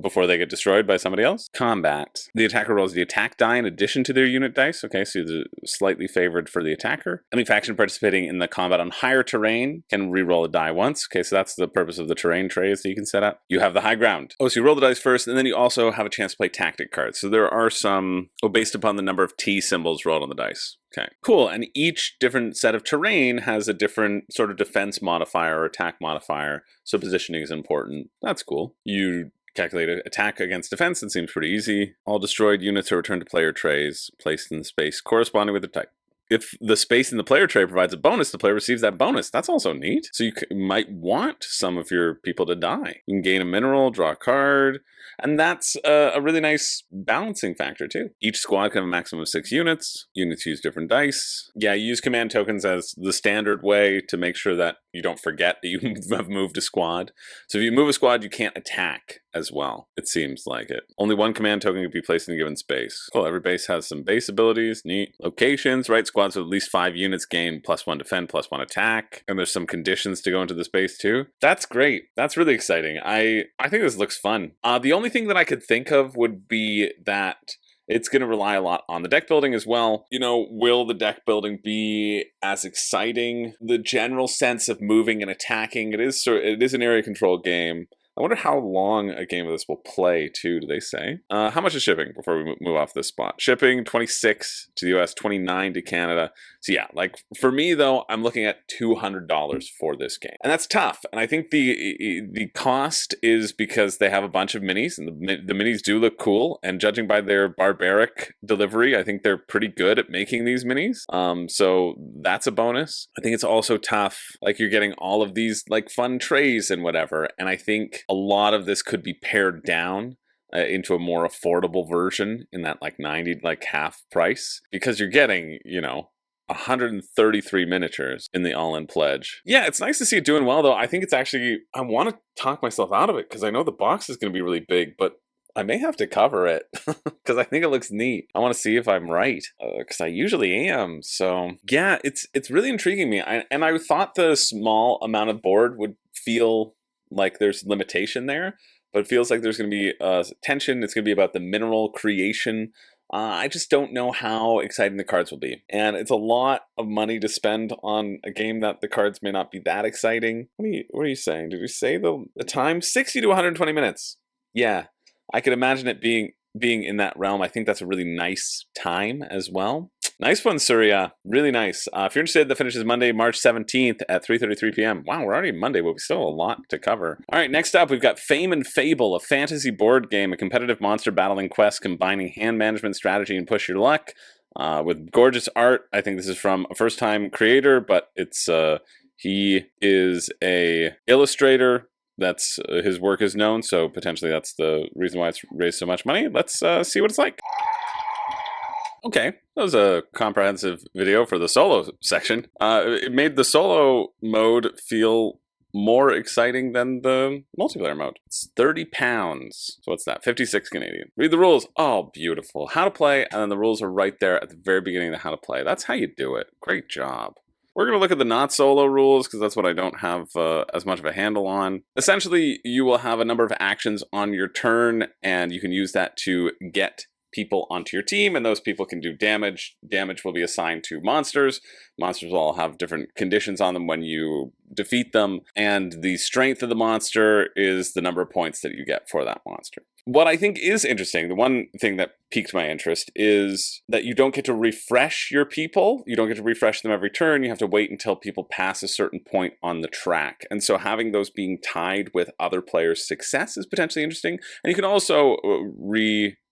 before they get destroyed by somebody else. Combat. The attacker rolls the attack die in addition to their unit dice. Okay, so you're slightly favored for the attacker. Any faction participating in the combat on higher terrain can re-roll a die once. Okay, so that's the purpose of the terrain trays that you can set up. You have the high ground. Oh, so you roll the dice first, and then you also have a chance to play tactic cards. So there are some, based upon the number of T symbols rolled on the dice. Okay, cool. And each different set of terrain has a different sort of defense modifier or attack modifier. So positioning is important. That's cool. You calculate attack against defense. It seems pretty easy. All destroyed units are returned to player trays, placed in the space corresponding with the type. If the space in the player tray provides a bonus, the player receives that bonus. That's also neat. So you might want some of your people to die. You can gain a mineral, draw a card, and that's a really nice balancing factor too. Each squad can have a maximum of 6 units. Units use different dice. Yeah, you use command tokens as the standard way to make sure that you don't forget that you have moved a squad. So if you move a squad, you can't attack as well. It seems like it. Only 1 command token can be placed in a given space. Cool, every base has some base abilities. Neat. Locations, right? Squads with at least 5 units gain +1 defend, +1 attack. And there's some conditions to go into the space too. That's great. That's really exciting. I think this looks fun. The only thing that I could think of would be that it's going to rely a lot on the deck building as well. You know, will the deck building be as exciting? The general sense of moving and attacking, it is an area control game. I wonder how long a game of this will play, too, do they say? How much is shipping before we move off this spot? Shipping, 26 to the US, 29 to Canada. So yeah, like, for me, though, I'm looking at $200 for this game. And that's tough. And I think the cost is because they have a bunch of minis, and the minis do look cool. And judging by their barbaric delivery, I think they're pretty good at making these minis. So that's a bonus. I think it's also tough. Like, you're getting all of these, like, fun trays and whatever. And I think a lot of this could be pared down into a more affordable version in that, like, 90, like, half price. Because you're getting, you know, 133 miniatures in the all-in pledge. Yeah, it's nice to see it doing well, though. I think it's actually, I want to talk myself out of it because I know the box is going to be really big, but I may have to cover it because I think it looks neat. I want to see if I'm right because I usually am. So yeah, it's really intriguing me. And I thought the small amount of board would feel like there's limitation there, but it feels like there's going to be tension. It's going to be about the mineral creation. I just don't know how exciting the cards will be. And it's a lot of money to spend on a game that the cards may not be that exciting. What are you saying? Did we say the time? 60 to 120 minutes. Yeah, I could imagine it being in that realm. I think that's a really nice time as well. Nice one, Suriya. Really nice. If you're interested, the finish is Monday, March 17th at 3:33 p.m. Wow, we're already Monday, but we still have a lot to cover. All right, next up, we've got Fame and Fable, a fantasy board game, a competitive monster battling quest combining hand management, strategy, and push your luck with gorgeous art. I think this is from a first-time creator, but it's he is a illustrator. That's his work is known, so potentially that's the reason why it's raised so much money. Let's see what it's like. Okay, that was a comprehensive video for the solo section. It made the solo mode feel more exciting than the multiplayer mode. It's £30. So what's that? 56 Canadian. Read the rules. Oh, beautiful. How to play, and then the rules are right there at the very beginning of how to play. That's how you do it. Great job. We're going to look at the not solo rules because that's what I don't have as much of a handle on. Essentially, you will have a number of actions on your turn, and you can use that to get people onto your team, and those people can do damage. Damage will be assigned to monsters. Monsters will all have different conditions on them when you defeat them, and the strength of the monster is the number of points that you get for that monster. What I think is interesting, the one thing that piqued my interest, is that you don't get to refresh your people. You don't get to refresh them every turn. You have to wait until people pass a certain point on the track. And so having those being tied with other players' success is potentially interesting. And you can also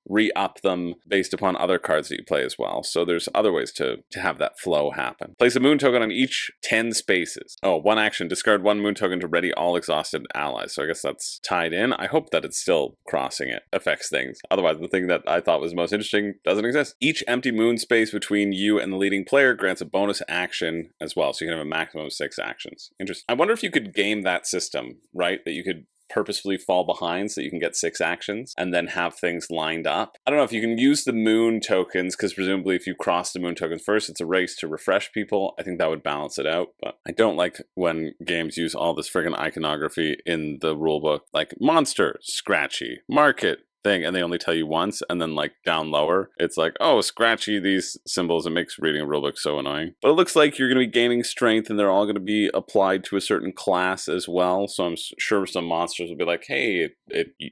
re-up them based upon other cards that you play as well. So there's other ways to have that flow happen. Place a moon token on each 10 spaces. Oh, one action. Discard one moon token to ready all exhausted allies. So I guess that's tied in. I hope that it's still crossing it affects things. Otherwise, the thing that I thought was most interesting doesn't exist. Each empty moon space between you and the leading player grants a bonus action as well. So you can have a maximum of 6 actions. Interesting. I wonder if you could game that system, right? That you could purposefully fall behind so you can get 6 actions and then have things lined up. I don't know if you can use the moon tokens, because presumably if you cross the moon tokens first, it's a race to refresh people. I think that would balance it out, but I don't like when games use all this friggin' iconography in the rulebook, like monster, scratchy, market, thing, and they only tell you once, and then like down lower it's like, oh, scratchy these symbols. It makes reading a rulebook so annoying. But it looks like you're going to be gaining strength, and they're all going to be applied to a certain class as well. So I'm sure some monsters will be like, hey,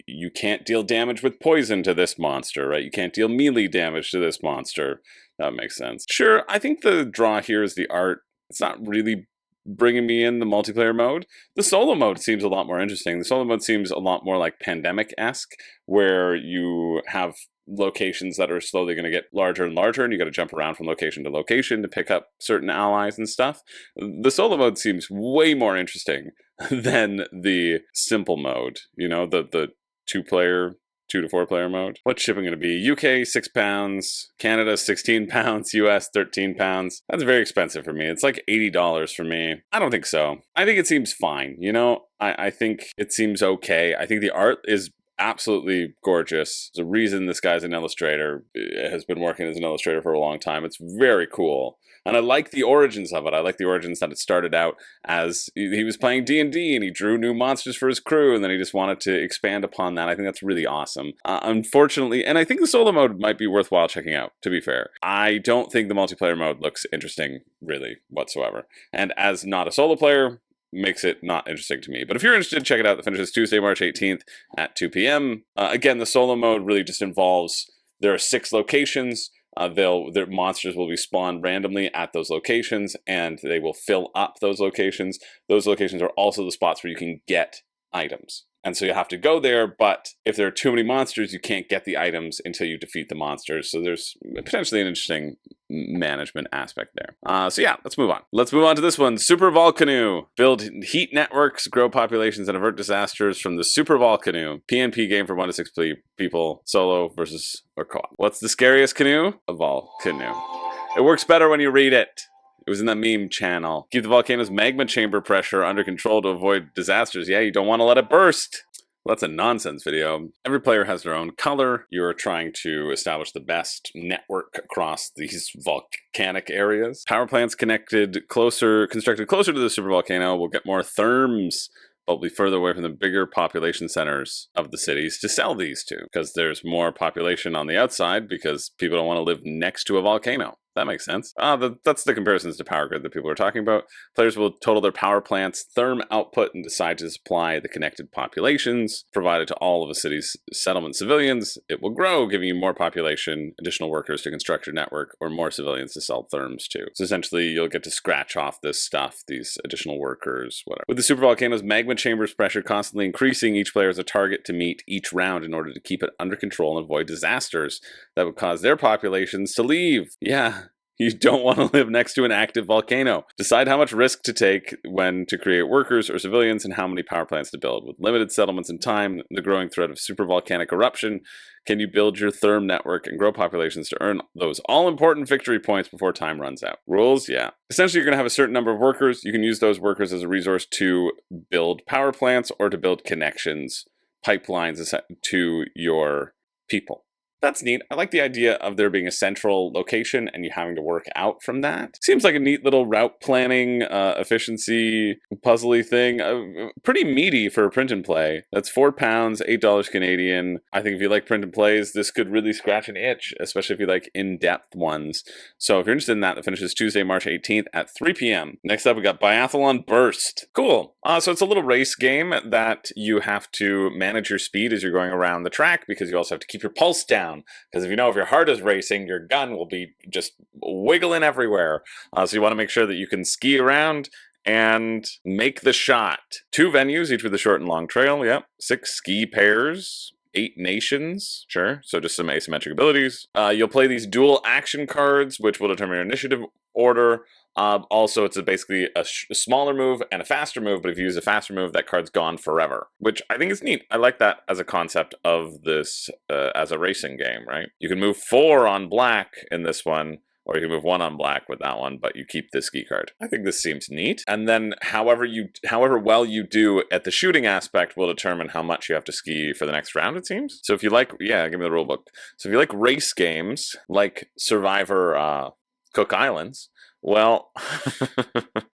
you can't deal damage with poison to this monster, right? You can't deal melee damage to this monster. That makes sense. Sure, I think the draw here is the art. It's not really bringing me in the multiplayer mode. The solo mode seems a lot more interesting. The solo mode seems a lot more like Pandemic-esque, where you have locations that are slowly going to get larger and larger, and you got to jump around from location to location to pick up certain allies and stuff. The solo mode seems way more interesting than the simple mode, you know, the 2-player 2 to 4 player mode. What's shipping going to be? UK £6, Canada £16, US £13. That's very expensive for me. It's like $80 for me. I don't think so. I think it seems fine. You know, I think it seems okay. I think the art is absolutely gorgeous. There's a reason this guy's an illustrator, has been working as an illustrator for a long time. It's very cool. And I like the origins of it. I like the origins that it started out as he was playing D&D and he drew new monsters for his crew, and then he just wanted to expand upon that. I think that's really awesome. Unfortunately, and I think the solo mode might be worthwhile checking out, to be fair. I don't think the multiplayer mode looks interesting, really, whatsoever. And as not a solo player, makes it not interesting to me. But if you're interested, check it out. The finish is Tuesday, March 18th at 2 p.m. Again, the solo mode really just involves, there are 6 locations. Their monsters will be spawned randomly at those locations, and they will fill up those locations. Those locations are also the spots where you can get items. And so you have to go there, but if there are too many monsters, you can't get the items until you defeat the monsters. So there's potentially an interesting management aspect there. So yeah, let's move on. Let's move on to this one. Supervolcano. Build heat networks, grow populations, and avert disasters from the Supervolcano. PnP game for 1 to 6 people, solo versus or co-op. What's the scariest canoe? A volcano. It works better when you read it. It was in that meme channel. Keep the volcano's magma chamber pressure under control to avoid disasters. Yeah, you don't want to let it burst. Well, that's a nonsense video. Every player has their own color. You're trying to establish the best network across these volcanic areas. Power plants constructed closer to the supervolcano will get more therms, but will be further away from the bigger population centers of the cities to sell these to, because there's more population on the outside because people don't want to live next to a volcano. That makes sense. That's the comparisons to Power Grid that people are talking about. Players will total their power plant's therm output and decide to supply the connected populations provided to all of a city's settlement civilians. It will grow, giving you more population, additional workers to construct your network, or more civilians to sell therms to. So essentially, you'll get to scratch off this stuff, these additional workers, whatever. With the supervolcano's magma chamber's pressure constantly increasing, each player has a target to meet each round in order to keep it under control and avoid disasters that would cause their populations to leave. Yeah. You don't want to live next to an active volcano. Decide how much risk to take when to create workers or civilians and how many power plants to build. With limited settlements and time, the growing threat of supervolcanic eruption, can you build your therm network and grow populations to earn those all-important victory points before time runs out? Rules? Yeah. Essentially, you're going to have a certain number of workers. You can use those workers as a resource to build power plants or to build connections, pipelines to your people. That's neat. I like the idea of there being a central location and you having to work out from that. Seems like a neat little route planning, efficiency, puzzly thing. Pretty meaty for a print and play. That's £4, $8 Canadian. I think if you like print and plays, this could really scratch an itch, especially if you like in-depth ones. So if you're interested in that, the finish is Tuesday, March 18th at 3 p.m. Next up, we got Biathalon Blast. Cool. So it's a little race game that you have to manage your speed as you're going around the track, because you also have to keep your pulse down. Because if your heart is racing, your gun will be just wiggling everywhere. So you want to make sure that you can ski around and make the shot. 2 venues, each with a short and long trail. Yep. 6 ski pairs. 8 nations. Sure. So just some asymmetric abilities. You'll play these dual action cards, which will determine your initiative order. Also, it's basically a smaller move and a faster move, but if you use a faster move, that card's gone forever, which I think is neat. I like that as a concept of this as a racing game, right? You can move 4 on black in this one, or you can move 1 on black with that one, but you keep the ski card. I think this seems neat. And then however well you do at the shooting aspect will determine how much you have to ski for the next round, it seems. So if you like, yeah, give me the rule book. So if you like race games, like Survivor Cook Islands, well,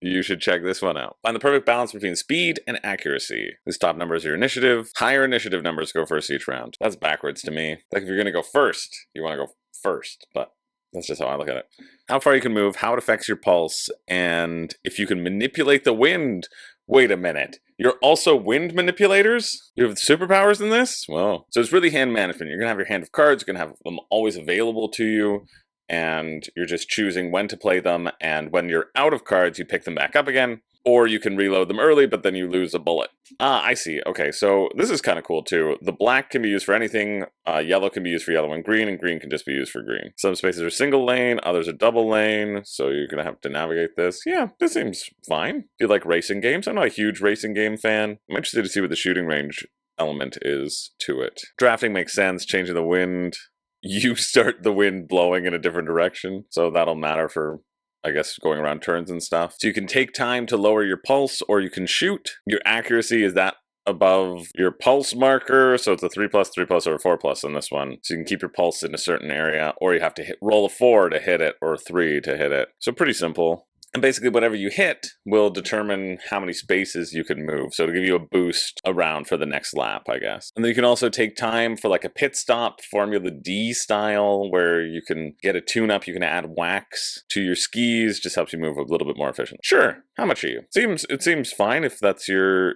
you should check this one out. Find the perfect balance between speed and accuracy. These top numbers are your initiative. Higher initiative numbers go first each round. That's backwards to me. Like if you're going to go first, you want to go first, but that's just how I look at it. How far you can move, how it affects your pulse, and if you can manipulate the wind. Wait a minute. You're also wind manipulators? You have superpowers in this? Well, so it's really hand management. You're going to have your hand of cards. You're going to have them always available to you. And you're just choosing when to play them, and when you're out of cards, you pick them back up again, or you can reload them early, but then you lose a bullet. I see. Okay, so this is kind of cool too. The black can be used for anything, yellow can be used for yellow and green can just be used for green. Some spaces are single lane, others are double lane, so you're gonna have to navigate this. Yeah, this seems fine. Do you like racing games? I'm not a huge racing game fan. I'm interested to see what the shooting range element is to it. Drafting makes sense, changing the wind. You start the wind blowing in a different direction, so that'll matter for, I guess, going around turns and stuff. So you can take time to lower your pulse, or you can shoot. Your accuracy is that above your pulse marker, so it's a 3+, 3+, or a 4+ in this one. So you can keep your pulse in a certain area, or you have to roll a 4 to hit it, or 3 to hit it. So pretty simple. And basically whatever you hit will determine how many spaces you can move. So it'll give you a boost around for the next lap, I guess. And then you can also take time for like a pit stop, Formula D style, where you can get a tune-up, you can add wax to your skis, just helps you move a little bit more efficient. Sure, how much are you? It seems fine if that's your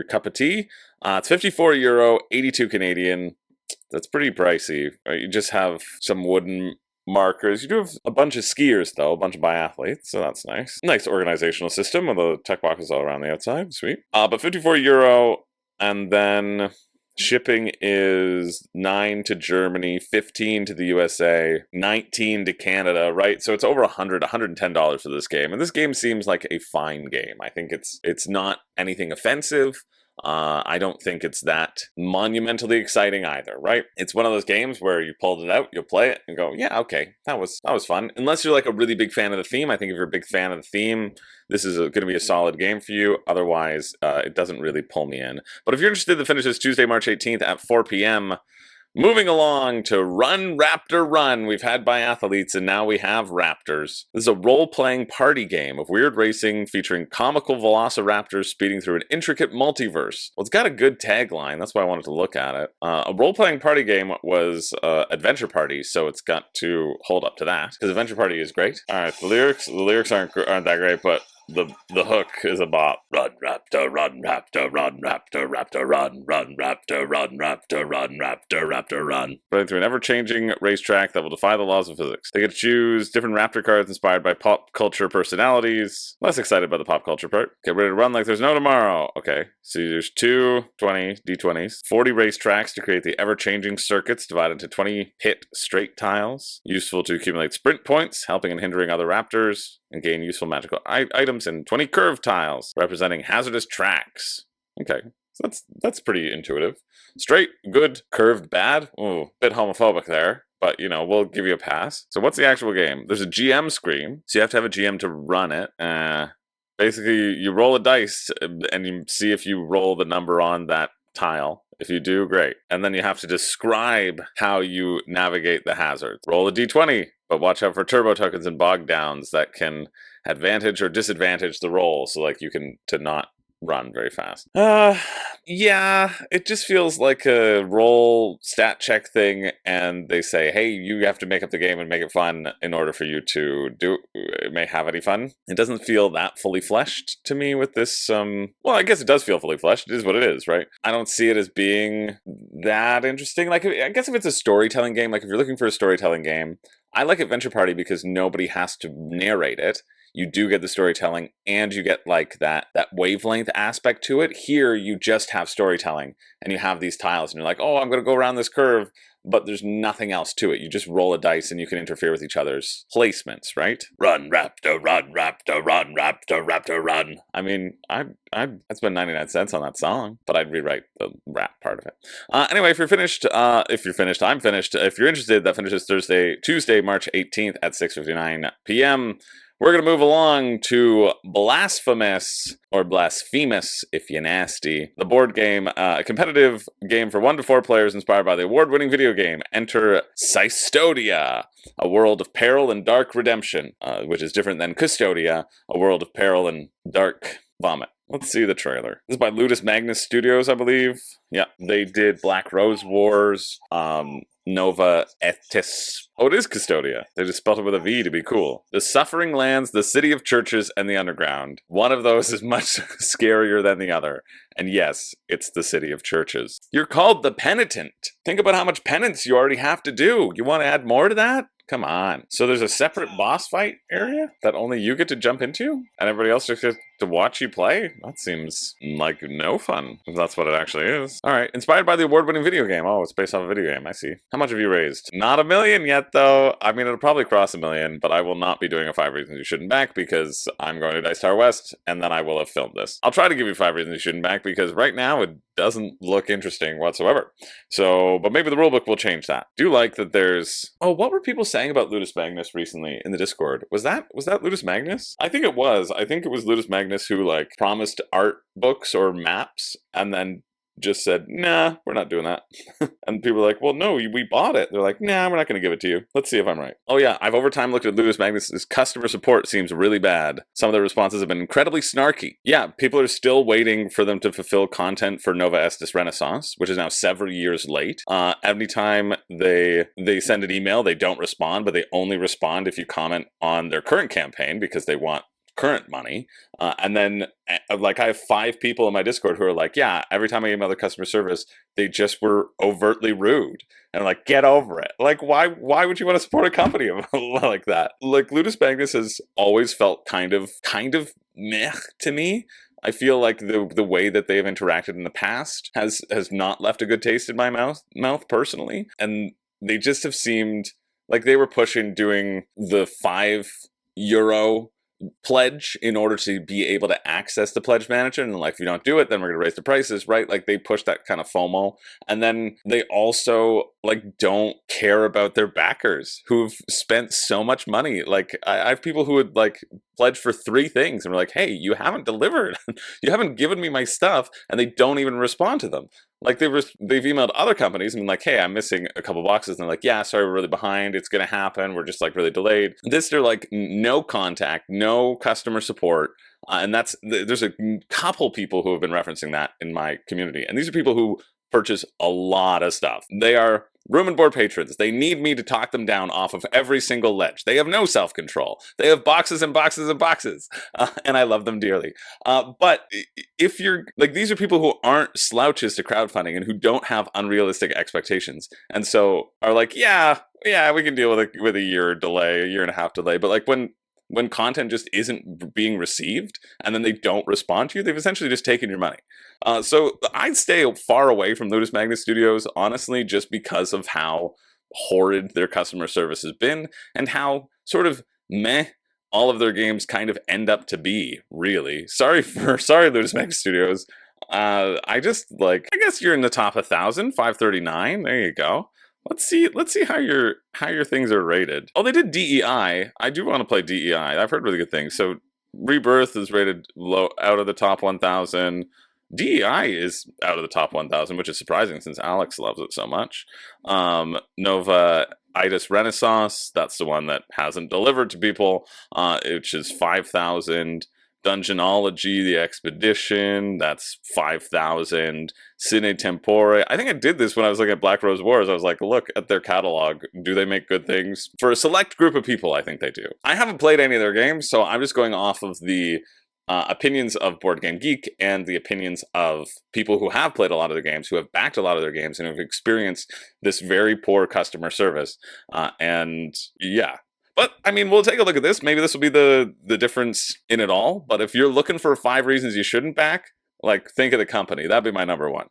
cup of tea. It's €54, 82 Canadian. That's pretty pricey. You just have some wooden markers. You do have a bunch of skiers, though, a bunch of biathletes, so that's nice. Nice organizational system with the tech boxes all around the outside. Sweet. But €54, and then shipping is 9 to Germany, 15 to the USA, 19 to Canada, right? So it's over $110 for this game. And this game seems like a fine game. I think it's not anything offensive. I don't think it's that monumentally exciting either, right? It's one of those games where you pulled it out, you'll play it, and go, yeah, okay, that was fun. Unless you're like a really big fan of the theme. I think if you're a big fan of the theme, this is going to be a solid game for you. Otherwise, it doesn't really pull me in. But if you're interested, the finish is Tuesday, March 18th at 4 p.m., Moving along to Run, Raptor Run. We've had biathletes and now we have raptors. This is a role-playing party game of weird racing featuring comical velociraptors speeding through an intricate multiverse. Well, it's got a good tagline. That's why I wanted to look at it. A role-playing party game was Adventure Party, so it's got to hold up to that, because Adventure Party is great. All right, the lyrics aren't that great, but the hook is a bop. Run, raptor, run, raptor, run, raptor, raptor, run, run, raptor, run, raptor, run, raptor, raptor, run. Running through an ever-changing racetrack that will defy the laws of physics. They get to choose different raptor cards inspired by pop culture personalities. Less excited about the pop culture part. Get ready to run like there's no tomorrow. Okay, so there's 220 D20s, 40 racetracks to create the ever-changing circuits divided into 20 pit straight tiles. Useful to accumulate sprint points, helping and hindering other raptors, and gain useful magical items, and 20 curved tiles representing hazardous tracks. Okay, so that's pretty intuitive. Straight, good, curved, bad. Ooh, bit homophobic there, but you know, we'll give you a pass. So what's the actual game? There's a GM screen, so you have to have a GM to run it. Basically, you roll a dice and you see if you roll the number on that tile. If you do, great. And then you have to describe how you navigate the hazards. Roll a d20, but watch out for turbo tokens and bog downs that can advantage or disadvantage the roll. So like you can to not run very fast. Yeah, it just feels like a roll stat check thing, and they say, hey, you have to make up the game and make it fun in order for you to may have any fun. It doesn't feel that fully fleshed to me with this, well, I guess it does feel fully fleshed. It is what it is, right? I don't see it as being that interesting. Like, I guess if it's a storytelling game, like if you're looking for a storytelling game, I like Adventure Party because nobody has to narrate it. You do get the storytelling, and you get like that wavelength aspect to it. Here, you just have storytelling, and you have these tiles, and you're like, oh, I'm going to go around this curve, but there's nothing else to it. You just roll a dice, and you can interfere with each other's placements, right? Run, raptor, run, raptor, run, raptor, raptor, run. I mean, I'd spend 99 cents on that song, but I'd rewrite the rap part of it. Anyway, if you're finished, I'm finished. If you're interested, that finishes Tuesday, March 18th at 6:59 p.m. We're going to move along to Blasphemous, or Blasphemous if you're nasty. The board game, a competitive game for 1 to 4 players inspired by the award-winning video game. Enter Cystodia, a world of peril and dark redemption, which is different than Custodia, a world of peril and dark vomit. Let's see the trailer. This is by Ludus Magnus Studios, I believe. Yeah, they did Black Rose Wars, Nova Etis. Oh, it is Custodia. They just spelled it with a V to be cool. The Suffering Lands, the City of Churches, and the Underground. One of those is much scarier than the other. And yes, it's the City of Churches. You're called the Penitent. Think about how much penance you already have to do. You want to add more to that? Come on. So there's a separate boss fight area that only you get to jump into? And everybody else just gets to watch you play? That seems like no fun, if that's what it actually is. Alright, inspired by the award-winning video game. Oh, it's based off a video game, I see. How much have you raised? Not $1 million yet, though. I mean, it'll probably cross $1 million, but I will not be doing a 5 Reasons You Shouldn't Back because I'm going to Dice Tower West, and then I will have filmed this. I'll try to give you 5 Reasons You Shouldn't Back because right now it doesn't look interesting whatsoever. So, but maybe the rulebook will change that. Do like that there's... Oh, what were people saying about Ludus Magnus recently in the Discord? Was that Ludus Magnus? I think it was. I think it was Ludus Magnus who like promised art books or maps and then just said, nah, we're not doing that. And people are like, well, no, we bought it. They're like, nah, we're not going to give it to you. Let's see if I'm right. Oh yeah, I've over time looked at Ludus Magnus' customer support seems really bad. Some of their responses have been incredibly snarky. Yeah, people are still waiting for them to fulfill content for Nova Estus Renaissance, which is now several years late. Anytime they send an email, they don't respond, but they only respond if you comment on their current campaign because they want current money. And then like I have 5 people in my Discord who are like, yeah, every time I email the customer service, they just were overtly rude. And I'm like, get over it. Like, why would you want to support a company like that? Like, Ludus Magnus has always felt kind of meh to me. I feel like the way that they have interacted in the past has not left a good taste in my mouth personally. And they just have seemed like they were pushing doing the €5 pledge in order to be able to access the pledge manager, and like, if you don't do it, then we're gonna raise the prices, right? Like, they push that kind of FOMO. And then they also like don't care about their backers who've spent so much money. Like, I have people who would like pledge for 3 things and we're like, hey, you haven't delivered. You haven't given me my stuff, and they don't even respond to them. Like, they've emailed other companies and been like, hey, I'm missing a couple boxes. And they're like, yeah, sorry, we're really behind. It's going to happen. We're just like really delayed. They're like, no contact, no customer support. And there's a couple people who have been referencing that in my community. And these are people who purchase a lot of stuff. They are room and board patrons. They need me to talk them down off of every single ledge. They have no self-control. They have boxes and boxes and boxes. And I love them dearly. But if you're like, these are people who aren't slouches to crowdfunding and who don't have unrealistic expectations. And so are like, yeah, we can deal with a year delay, a year and a half delay. But like, when content just isn't being received and then they don't respond to you, they've essentially just taken your money. So I'd stay far away from Ludus Magnus Studios, honestly, just because of how horrid their customer service has been and how sort of meh all of their games kind of end up to be, really. Sorry, Ludus Magnus Studios. I guess you're in the top 1,000, 539. There you go. Let's see how your things are rated. Oh, they did DEI. I do want to play DEI. I've heard really good things. So Rebirth is rated low, out of the top 1,000. DEI is out of the top 1,000, which is surprising since Alex loves it so much. Nova Itis Renaissance, that's the one that hasn't delivered to people, which is 5,000. Dungeonology, the Expedition, that's 5,000. Sine Tempore. I think I did this when I was looking at Black Rose Wars. I was like, look at their catalog. Do they make good things? For a select group of people, I think they do. I haven't played any of their games, so I'm just going off of the opinions of Board Game Geek and the opinions of people who have played a lot of their games, who have backed a lot of their games, and have experienced this very poor customer service. And yeah. But, I mean, we'll take a look at this. Maybe this will be the difference in it all. But if you're looking for 5 reasons you shouldn't back, like, think of the company. That'd be my number 1.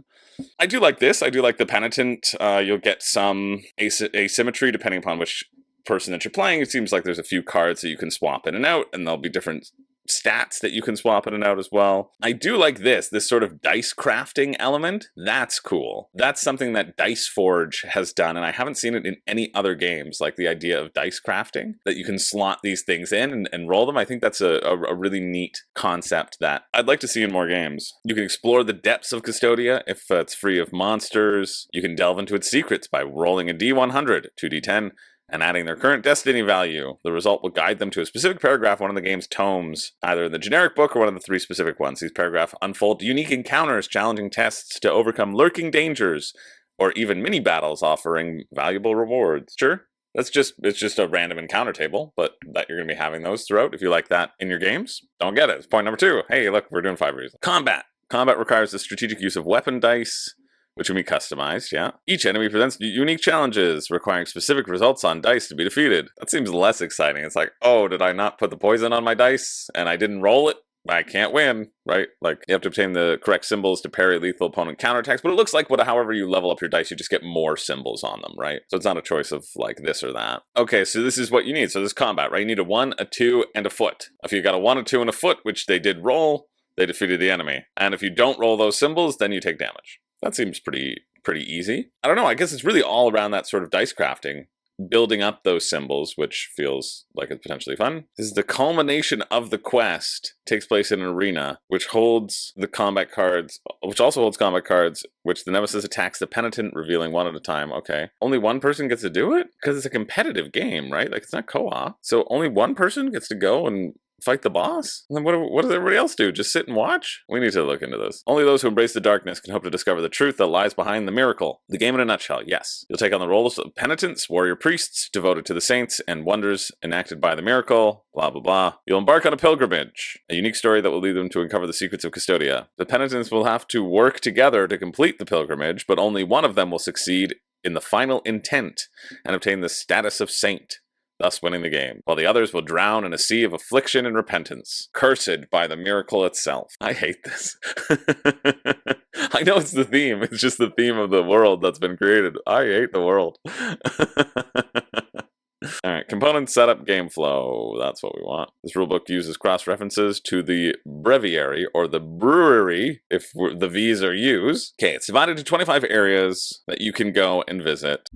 I do like this. I do like the Penitent. You'll get some asymmetry depending upon which person that you're playing. It seems like there's a few cards that you can swap in and out, and there'll be different stats that you can swap in and out as well. I do like this sort of dice crafting element. That's cool. That's something that Dice Forge has done, and I haven't seen it in any other games, like the idea of dice crafting, that you can slot these things in and roll them. I think that's a really neat concept that I'd like to see in more games. You can explore the depths of Custodia if it's free of monsters. You can delve into its secrets by rolling a D100, 2D10, and adding their current destiny value. The result will guide them to a specific paragraph in one of the game's tomes, either in the generic book or one of the 3 specific ones. These paragraphs unfold unique encounters, challenging tests to overcome lurking dangers, or even mini-battles offering valuable rewards. Sure, it's just a random encounter table, but that you're going to be having those throughout. If you like that in your games, don't get it. It's point number 2. Hey, look, we're doing 5 reasons. Combat. Combat requires the strategic use of weapon dice, which can be customized, yeah. Each enemy presents unique challenges, requiring specific results on dice to be defeated. That seems less exciting. It's like, oh, did I not put the poison on my dice, and I didn't roll it? I can't win, right? Like, you have to obtain the correct symbols to parry lethal opponent counterattacks, but it looks like however you level up your dice, you just get more symbols on them, right? So it's not a choice of, like, this or that. Okay, so this is what you need. So this combat, right? You need a 1, a 2, and a foot. If you got a 1, a 2, and a foot, which they did roll, they defeated the enemy. And if you don't roll those symbols, then you take damage. That seems pretty easy. I don't know, I guess it's really all around that sort of dice crafting building up those symbols, which feels like it's potentially fun. This is the culmination of the quest, takes place in an arena, which holds the combat cards, which also holds combat cards, which the nemesis attacks the penitent, revealing one at a time. Okay. Only one person gets to do it? Because it's a competitive game, right? Like, it's not co-op. So only one person gets to go and fight the boss? And then what does everybody else do? Just sit and watch? We need to look into this. Only those who embrace the darkness can hope to discover the truth that lies behind the miracle. The game in a nutshell, yes. You'll take on the roles of penitents, warrior priests, devoted to the saints, and wonders enacted by the miracle, blah, blah, blah. You'll embark on a pilgrimage, a unique story that will lead them to uncover the secrets of Custodia. The penitents will have to work together to complete the pilgrimage, but only one of them will succeed in the final intent and obtain the status of saint, thus winning the game, while the others will drown in a sea of affliction and repentance, cursed by the miracle itself. I hate this. I know it's the theme, it's just the theme of the world that's been created. I hate the world. Alright, component setup, game flow. That's what we want. This rulebook uses cross-references to the breviary, or the brewery, if the V's are used. Okay, it's divided into 25 areas that you can go and visit.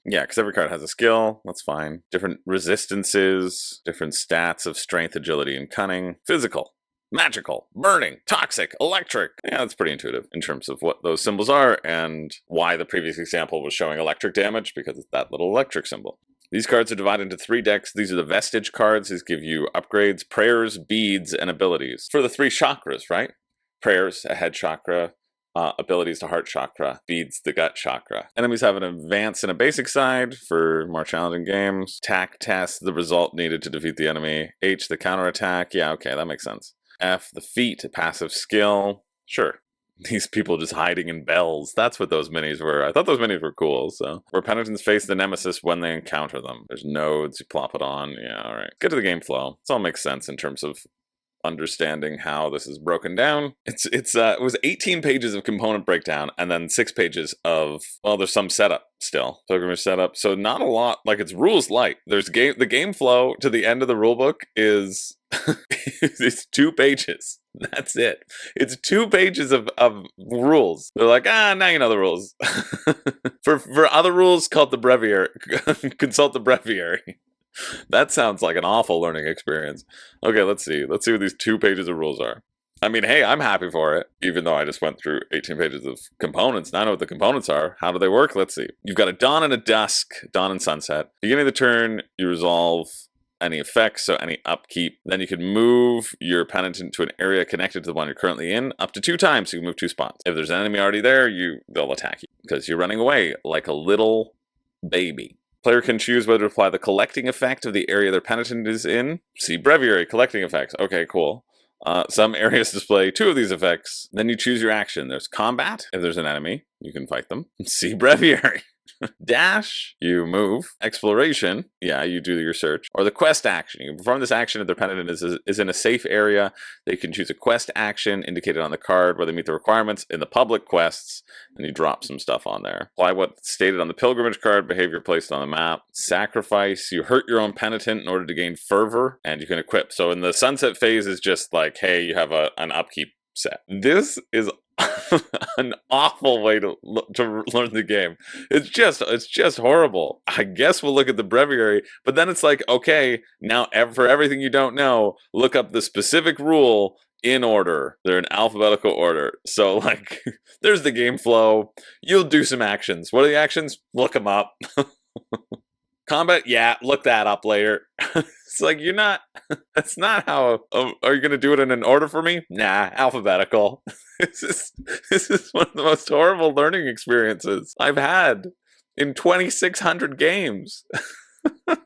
Yeah, because every card has a skill, that's fine. Different resistances, different stats of strength, agility, and cunning. Physical, magical, burning, toxic, electric. Yeah, that's pretty intuitive in terms of what those symbols are and why the previous example was showing electric damage, because it's that little electric symbol. These cards are divided into 3 decks. These are the vestige cards. These give you upgrades, prayers, beads, and abilities. For the 3 chakras, right? Prayers, a head chakra. Abilities to heart chakra, beads the gut chakra. Enemies have an advance and a basic side for more challenging games. Attack test, the result needed to defeat the enemy. H, the counterattack. Yeah, okay, that makes sense. F, the feat, a passive skill. Sure. These people just hiding in bells. That's what those minis were. I thought those minis were cool, so. Where penitents face the nemesis when they encounter them. There's nodes, you plop it on. Yeah, alright. Get to the game flow. This all makes sense in terms of understanding how this is broken down. It was 18 pages of component breakdown and then 6 pages of, well, there's some setup still, pilgrimage setup, so not a lot. Like, it's rules light. There's the game flow to the end of the rulebook is it's 2 pages. That's it. It's 2 pages of rules. They're like, now you know the rules. for other rules, called the breviary. Consult the breviary. That sounds like an awful learning experience. Okay, let's see. Let's see what these 2 pages of rules are. I mean, hey, I'm happy for it, even though I just went through 18 pages of components. Now I know what the components are. How do they work? Let's see. You've got a dawn and a dusk, dawn and sunset. Beginning of the turn, you resolve any effects, so any upkeep. Then you can move your penitent to an area connected to the one you're currently in up to 2 times, so you can move 2 spots. If there's an enemy already there, they'll attack you because you're running away like a little baby. Player can choose whether to apply the collecting effect of the area their penitent is in. See breviary, collecting effects. Okay, cool. Some areas display 2 of these effects. Then you choose your action. There's combat. If there's an enemy, you can fight them. See breviary. Dash, you move. Exploration, yeah, you do your search. Or the quest action. You can perform this action if their penitent is in a safe area. They can choose a quest action indicated on the card where they meet the requirements in the public quests, and you drop some stuff on there. Apply what's stated on the pilgrimage card, behavior placed on the map. Sacrifice, you hurt your own penitent in order to gain fervor, and you can equip. So in the sunset phase is just like, hey, you have an upkeep set. This is an awful way to learn the game. It's just horrible. I guess we'll look at the breviary, but then it's like, okay, now for everything you don't know, look up the specific rule in order. They're in alphabetical order. So, like, there's the game flow. You'll do some actions. What are the actions? Look them up. Combat, yeah, look that up later. It's like, that's not how, are you going to do it in an order for me? Nah, alphabetical. This is one of the most horrible learning experiences I've had in 2,600 games.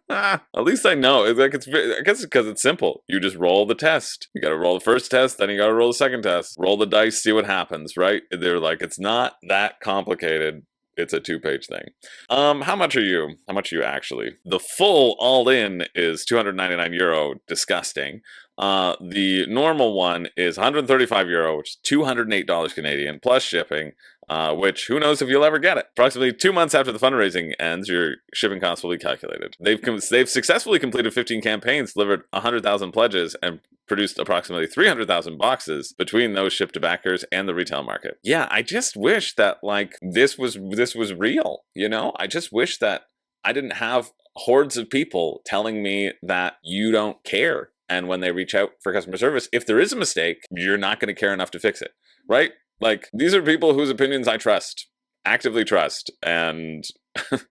At least I know. I guess it's because it's simple. You just roll the test. You got to roll the first test, then you got to roll the second test. Roll the dice, see what happens, right? They're like, it's not that complicated. It's a 2-page thing. How much are you? How much are you actually? The full all-in is €299. Disgusting. The normal one is €135, which is $208 Canadian, plus shipping, which who knows if you'll ever get it. Approximately 2 months after the fundraising ends, your shipping costs will be calculated. They've successfully completed 15 campaigns, delivered 100,000 pledges, and produced approximately 300,000 boxes between those shipped to backers and the retail market. Yeah, I just wish that, like, this was real, you know? I just wish that I didn't have hordes of people telling me that you don't care. And when they reach out for customer service, if there is a mistake, you're not going to care enough to fix it, right? Like, these are people whose opinions I trust, actively trust, and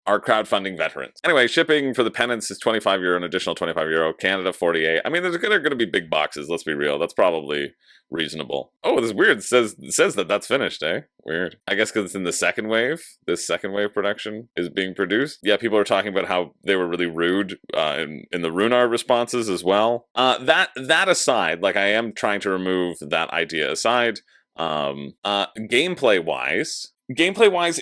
are crowdfunding veterans. Anyway, shipping for the penance is €25, an additional €25. Canada, 48. I mean, there's going to be big boxes, let's be real. That's probably reasonable. Oh, this is weird. It says that that's finished, eh? Weird. I guess because it's in the second wave. This second wave production is being produced. Yeah, people are talking about how they were really rude in the Runar responses as well. That aside, like, I am trying to remove that idea aside. Gameplay-wise,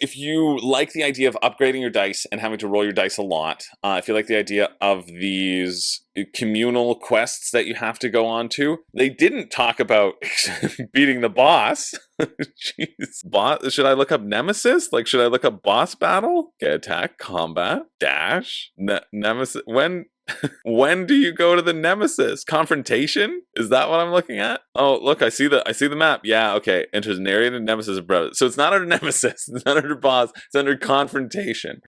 if you like the idea of upgrading your dice and having to roll your dice a lot, if you like the idea of these communal quests that you have to go on to, they didn't talk about beating the boss. Jeez. Should I look up Nemesis? Like, should I look up boss battle? Okay, attack, combat, dash, Nemesis. When do you go to the Nemesis? Confrontation? Is that what I'm looking at? Oh, look, I see the map. Yeah, okay. Enters an area to Nemesis brother. So it's not under Nemesis. It's not under boss. It's under confrontation.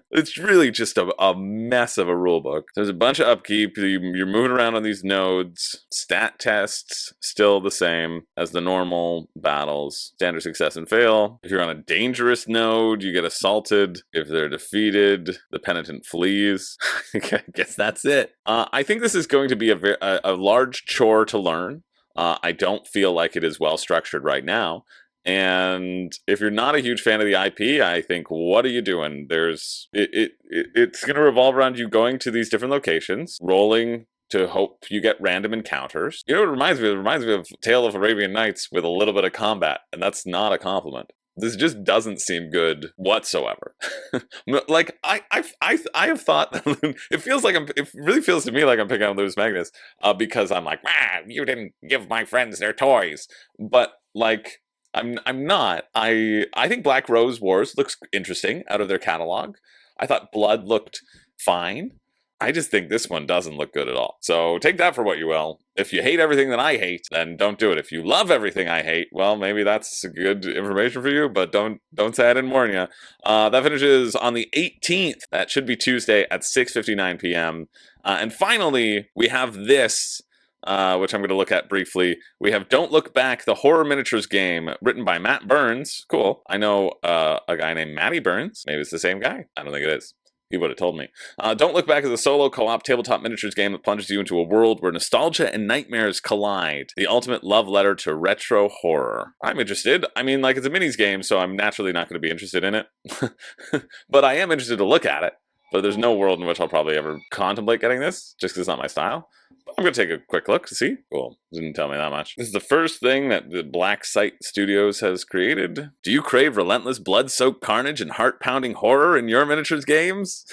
It's really just a mess of a rulebook. There's a bunch of upkeep. You're moving around on these nodes. Stat tests, still the same as the normal battles. Standard success and fail. If you're on a dangerous node, you get assaulted. If they're defeated, the penitent flees. I guess that's it. I think this is going to be a large chore to learn. I don't feel like it is well structured right now. And if you're not a huge fan of the IP, I think, what are you doing? It's going to revolve around you going to these different locations, rolling to hope you get random encounters. You know what it reminds me of? It reminds me of Tale of Arabian Nights with a little bit of combat, and that's not a compliment. This just doesn't seem good whatsoever. Like, I have thought it really feels to me like I'm picking on Louis Magnus because I'm like, you didn't give my friends their toys. But like, I'm not. I think Black Rose Wars looks interesting out of their catalog. I thought Blood looked fine. I just think this one doesn't look good at all. So take that for what you will. If you hate everything that I hate, then don't do it. If you love everything I hate, well, maybe that's good information for you, but don't say I didn't warn you. That finishes on the 18th. That should be Tuesday at 6:59 p.m. And finally, we have this, which I'm going to look at briefly. We have Don't Look Back, the horror miniatures game, written by Matt Burns. Cool. I know a guy named Matty Burns. Maybe it's the same guy. I don't think it is. He would have told me. Don't Look Back is a solo co-op tabletop miniatures game that plunges you into a world where nostalgia and nightmares collide. The ultimate love letter to retro horror. I'm interested. I mean, like, it's a minis game, so I'm naturally not going to be interested in it. But I am interested to look at it. But there's no world in which I'll probably ever contemplate getting this, just because it's not my style. I'm going to take a quick look to see. Cool. Didn't tell me that much. This is the first thing that the Black Site Studios has created. Do you crave relentless blood-soaked carnage and heart-pounding horror in your miniatures games?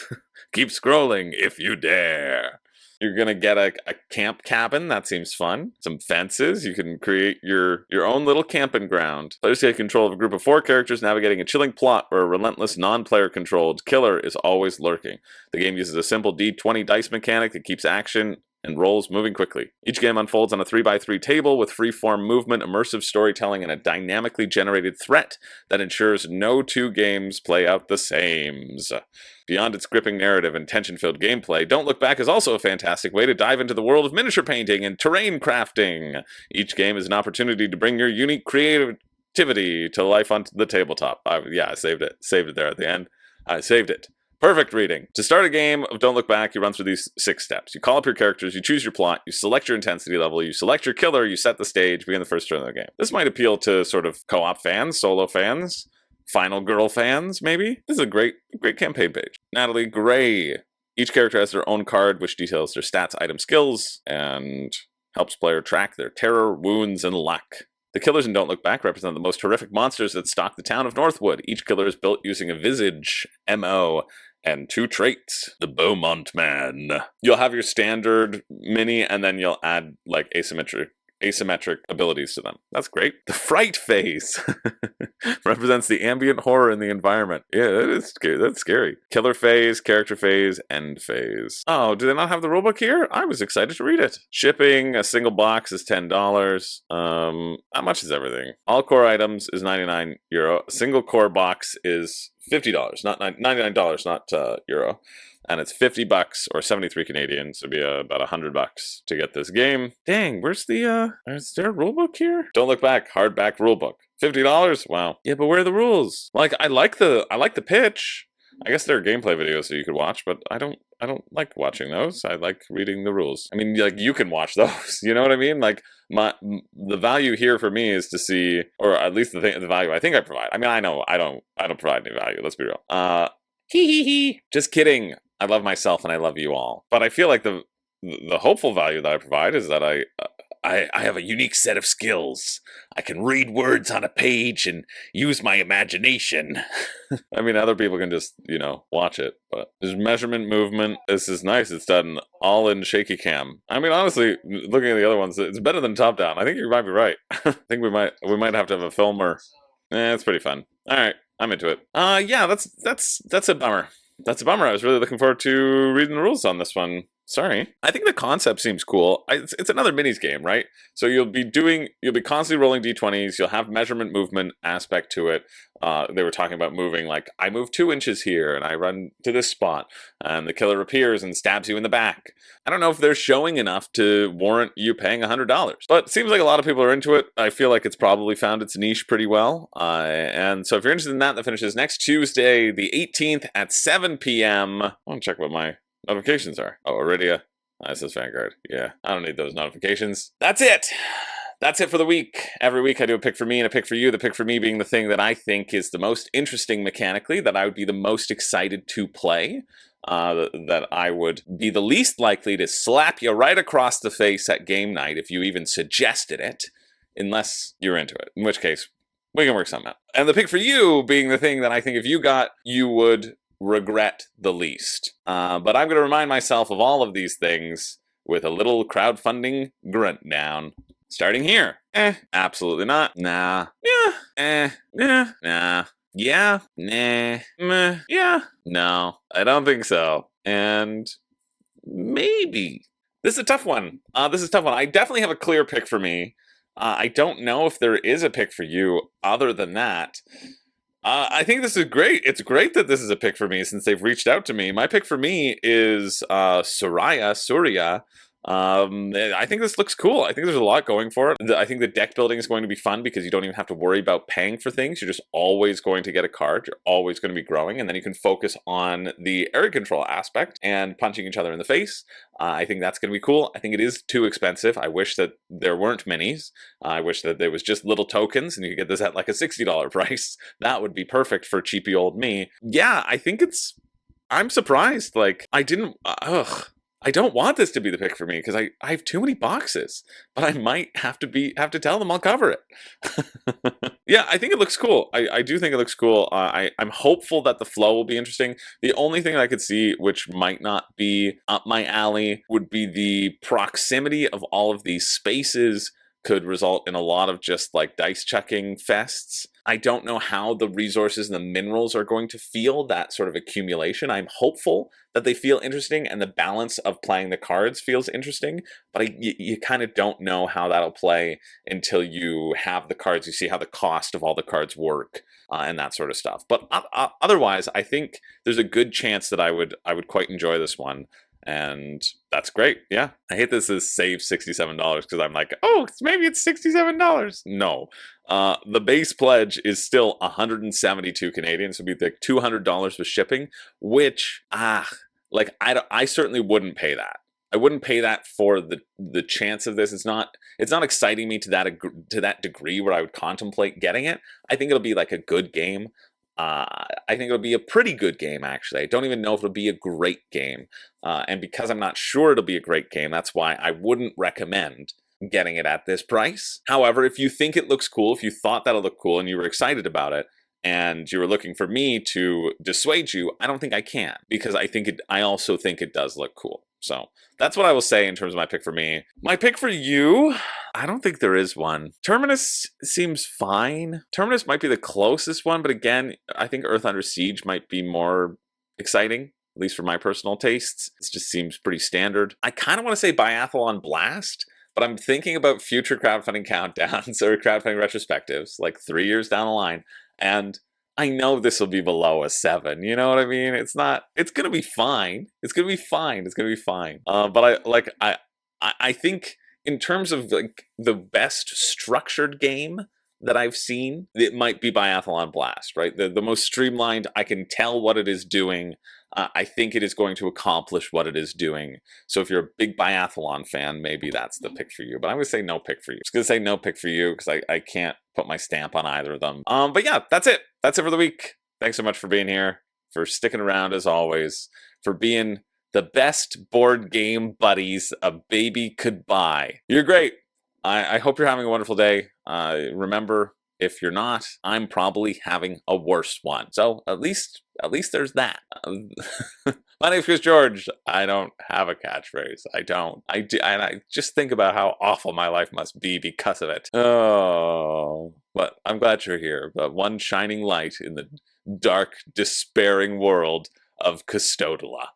Keep scrolling if you dare. You're going to get a camp cabin. That seems fun. Some fences. You can create your own little camping ground. Players take control of a group of 4 characters navigating a chilling plot where a relentless, non-player controlled killer is always lurking. The game uses a simple D20 dice mechanic that keeps action and rolls moving quickly. Each game unfolds on a 3x3 table with free-form movement, immersive storytelling, and a dynamically generated threat that ensures no 2 games play out the same. Beyond its gripping narrative and tension-filled gameplay, Don't Look Back is also a fantastic way to dive into the world of miniature painting and terrain crafting. Each game is an opportunity to bring your unique creativity to life on the tabletop. I saved it. Saved it there at the end. I saved it. Perfect reading. To start a game of Don't Look Back, you run through these 6 steps. You call up your characters, you choose your plot, you select your intensity level, you select your killer, you set the stage, begin the first turn of the game. This might appeal to sort of co-op fans, solo fans, Final Girl fans, maybe. This is a great campaign page. Natalie Gray. Each character has their own card, which details their stats, item, skills, and helps player track their terror, wounds, and luck. The killers in Don't Look Back represent the most horrific monsters that stalk the town of Northwood. Each killer is built using a visage, MO, and 2 traits. The Beaumont Man. You'll have your standard mini, and then you'll add, like, asymmetric abilities to them. That's great. The Fright Phase represents the ambient horror in the environment. Yeah, that is scary. That's scary. Killer phase, character phase, end phase. Oh, do they not have the rulebook here? I was excited to read it. Shipping, a single box is $10. How much is everything? All core items is €99. A single core box is $50, not $99, not euro. And it's $50 or 73 Canadian, so it'd be about $100 to get this game. Dang, where's the is there a rulebook here? Don't look back, hardback rulebook. $50? Wow. Yeah, but where are the rules? Like I like the pitch. I guess there are gameplay videos that you could watch, but I don't like watching those. I like reading the rules. I mean, like, you can watch those. You know what I mean? Like, the value here for me is to see, or at least the value I think I provide. I mean, I know I don't provide any value. Let's be real. Hee hee hee. Just kidding. I love myself and I love you all. But I feel like the hopeful value that I provide is that I have a unique set of skills. I can read words on a page and use my imagination. I mean, other people can just, watch it. But there's measurement, movement. This is nice. It's done all in shaky cam. I mean, honestly, looking at the other ones, it's better than top down. I think you might be right. I think we might have to have a filmer. It's pretty fun. All right, I'm into it. Yeah, that's a bummer. That's a bummer. I was really looking forward to reading the rules on this one. Sorry. I think the concept seems cool. It's another minis game, right? So you'll be constantly rolling d20s. You'll have measurement movement aspect to it. They were talking about moving, like, I move 2 inches here and I run to this spot and the killer appears and stabs you in the back. I don't know if they're showing enough to warrant you paying $100, but it seems like a lot of people are into it. I feel like it's probably found its niche pretty well. And so if you're interested in that finishes next Tuesday, the 18th at 7 p.m. I want to check what my notifications are. Oh, Iridia. This says Vanguard. Yeah, I don't need those notifications. That's it. That's it for the week. Every week I do a pick for me and a pick for you. The pick for me being the thing that I think is the most interesting mechanically, that I would be the most excited to play, that I would be the least likely to slap you right across the face at game night if you even suggested it, unless you're into it, in which case we can work something out. And the pick for you being the thing that I think if you got, you would regret the least. But I'm going to remind myself of all of these things with a little crowdfunding grunt down. Starting here. Absolutely not. Nah. Yeah. Nah. Yeah. Nah. Meh. Yeah. No. I don't think so. And maybe. This is a tough one. I definitely have a clear pick for me. I don't know if there is a pick for you other than that. I think this is great. It's great that this is a pick for me since they've reached out to me. My pick for me is Suriya. I think this looks cool. I think there's a lot going for it. I think the deck building is going to be fun because you don't even have to worry about paying for things. You're just always going to get a card. You're always going to be growing, and then you can focus on the area control aspect and punching each other in the face. I think that's going to be cool. I think it is too expensive. I wish that there weren't minis. I wish that there was just little tokens and you could get this at like a $60 price. That would be perfect for cheapy old me. Yeah, I think I'm surprised. Like, I don't want this to be the pick for me because I have too many boxes, but I might have to tell them I'll cover it. Yeah, I think it looks cool. I do think it looks cool. I'm hopeful that the flow will be interesting. The only thing I could see which might not be up my alley would be the proximity of all of these spaces could result in a lot of just like dice checking fests. I don't know how the resources and the minerals are going to feel that sort of accumulation. I'm hopeful that they feel interesting and the balance of playing the cards feels interesting, but you kind of don't know how that'll play until you have the cards, you see how the cost of all the cards work and that sort of stuff. But otherwise, I think there's a good chance that I would quite enjoy this one. And that's great. Yeah. I hate this as save $67 because I'm like, oh, maybe it's $67. No. The base pledge is still 172 Canadian, so it'd be like $200 with shipping, which, I certainly wouldn't pay that. I wouldn't pay that for the chance of this. It's not exciting me to that degree where I would contemplate getting it. I think it'll be like a good game. I think it'll be a pretty good game, actually. I don't even know if it'll be a great game. And because I'm not sure it'll be a great game, that's why I wouldn't recommend getting it at this price. However, if you think it looks cool, if you thought that'll look cool and you were excited about it, and you were looking for me to dissuade you, I don't think I can, because I also think it does look cool. So that's what I will say in terms of my pick for me. My pick for you, I don't think there is one. Terminus seems fine. Terminus might be the closest one, but again, I think Earth Under Siege might be more exciting, at least for my personal tastes. It just seems pretty standard. I kind of want to say Biathalon Blast, but I'm thinking about future crowdfunding countdowns or crowdfunding retrospectives, like 3 years down the line. And I know this will be below a 7. You know what I mean? It's not. It's gonna be fine. It's gonna be fine. It's gonna be fine. But I think in terms of like the best structured game that I've seen, it might be Biathalon Blast, right? The most streamlined. I can tell what it is doing. I think it is going to accomplish what it is doing. So if you're a big Biathalon fan, maybe that's the pick for you. But I'm going to say no pick for you. I'm just going to say no pick for you because I can't put my stamp on either of them. But yeah, that's it. That's it for the week. Thanks so much for being here, for sticking around as always, for being the best board game buddies a baby could buy. You're great. I hope you're having a wonderful day. Remember, if you're not, I'm probably having a worse one. So at least there's that. My name's Chris George. I don't have a catchphrase. I don't. I do, and I just think about how awful my life must be because of it. Oh, but I'm glad you're here. But one shining light in the dark, despairing world of Custodola.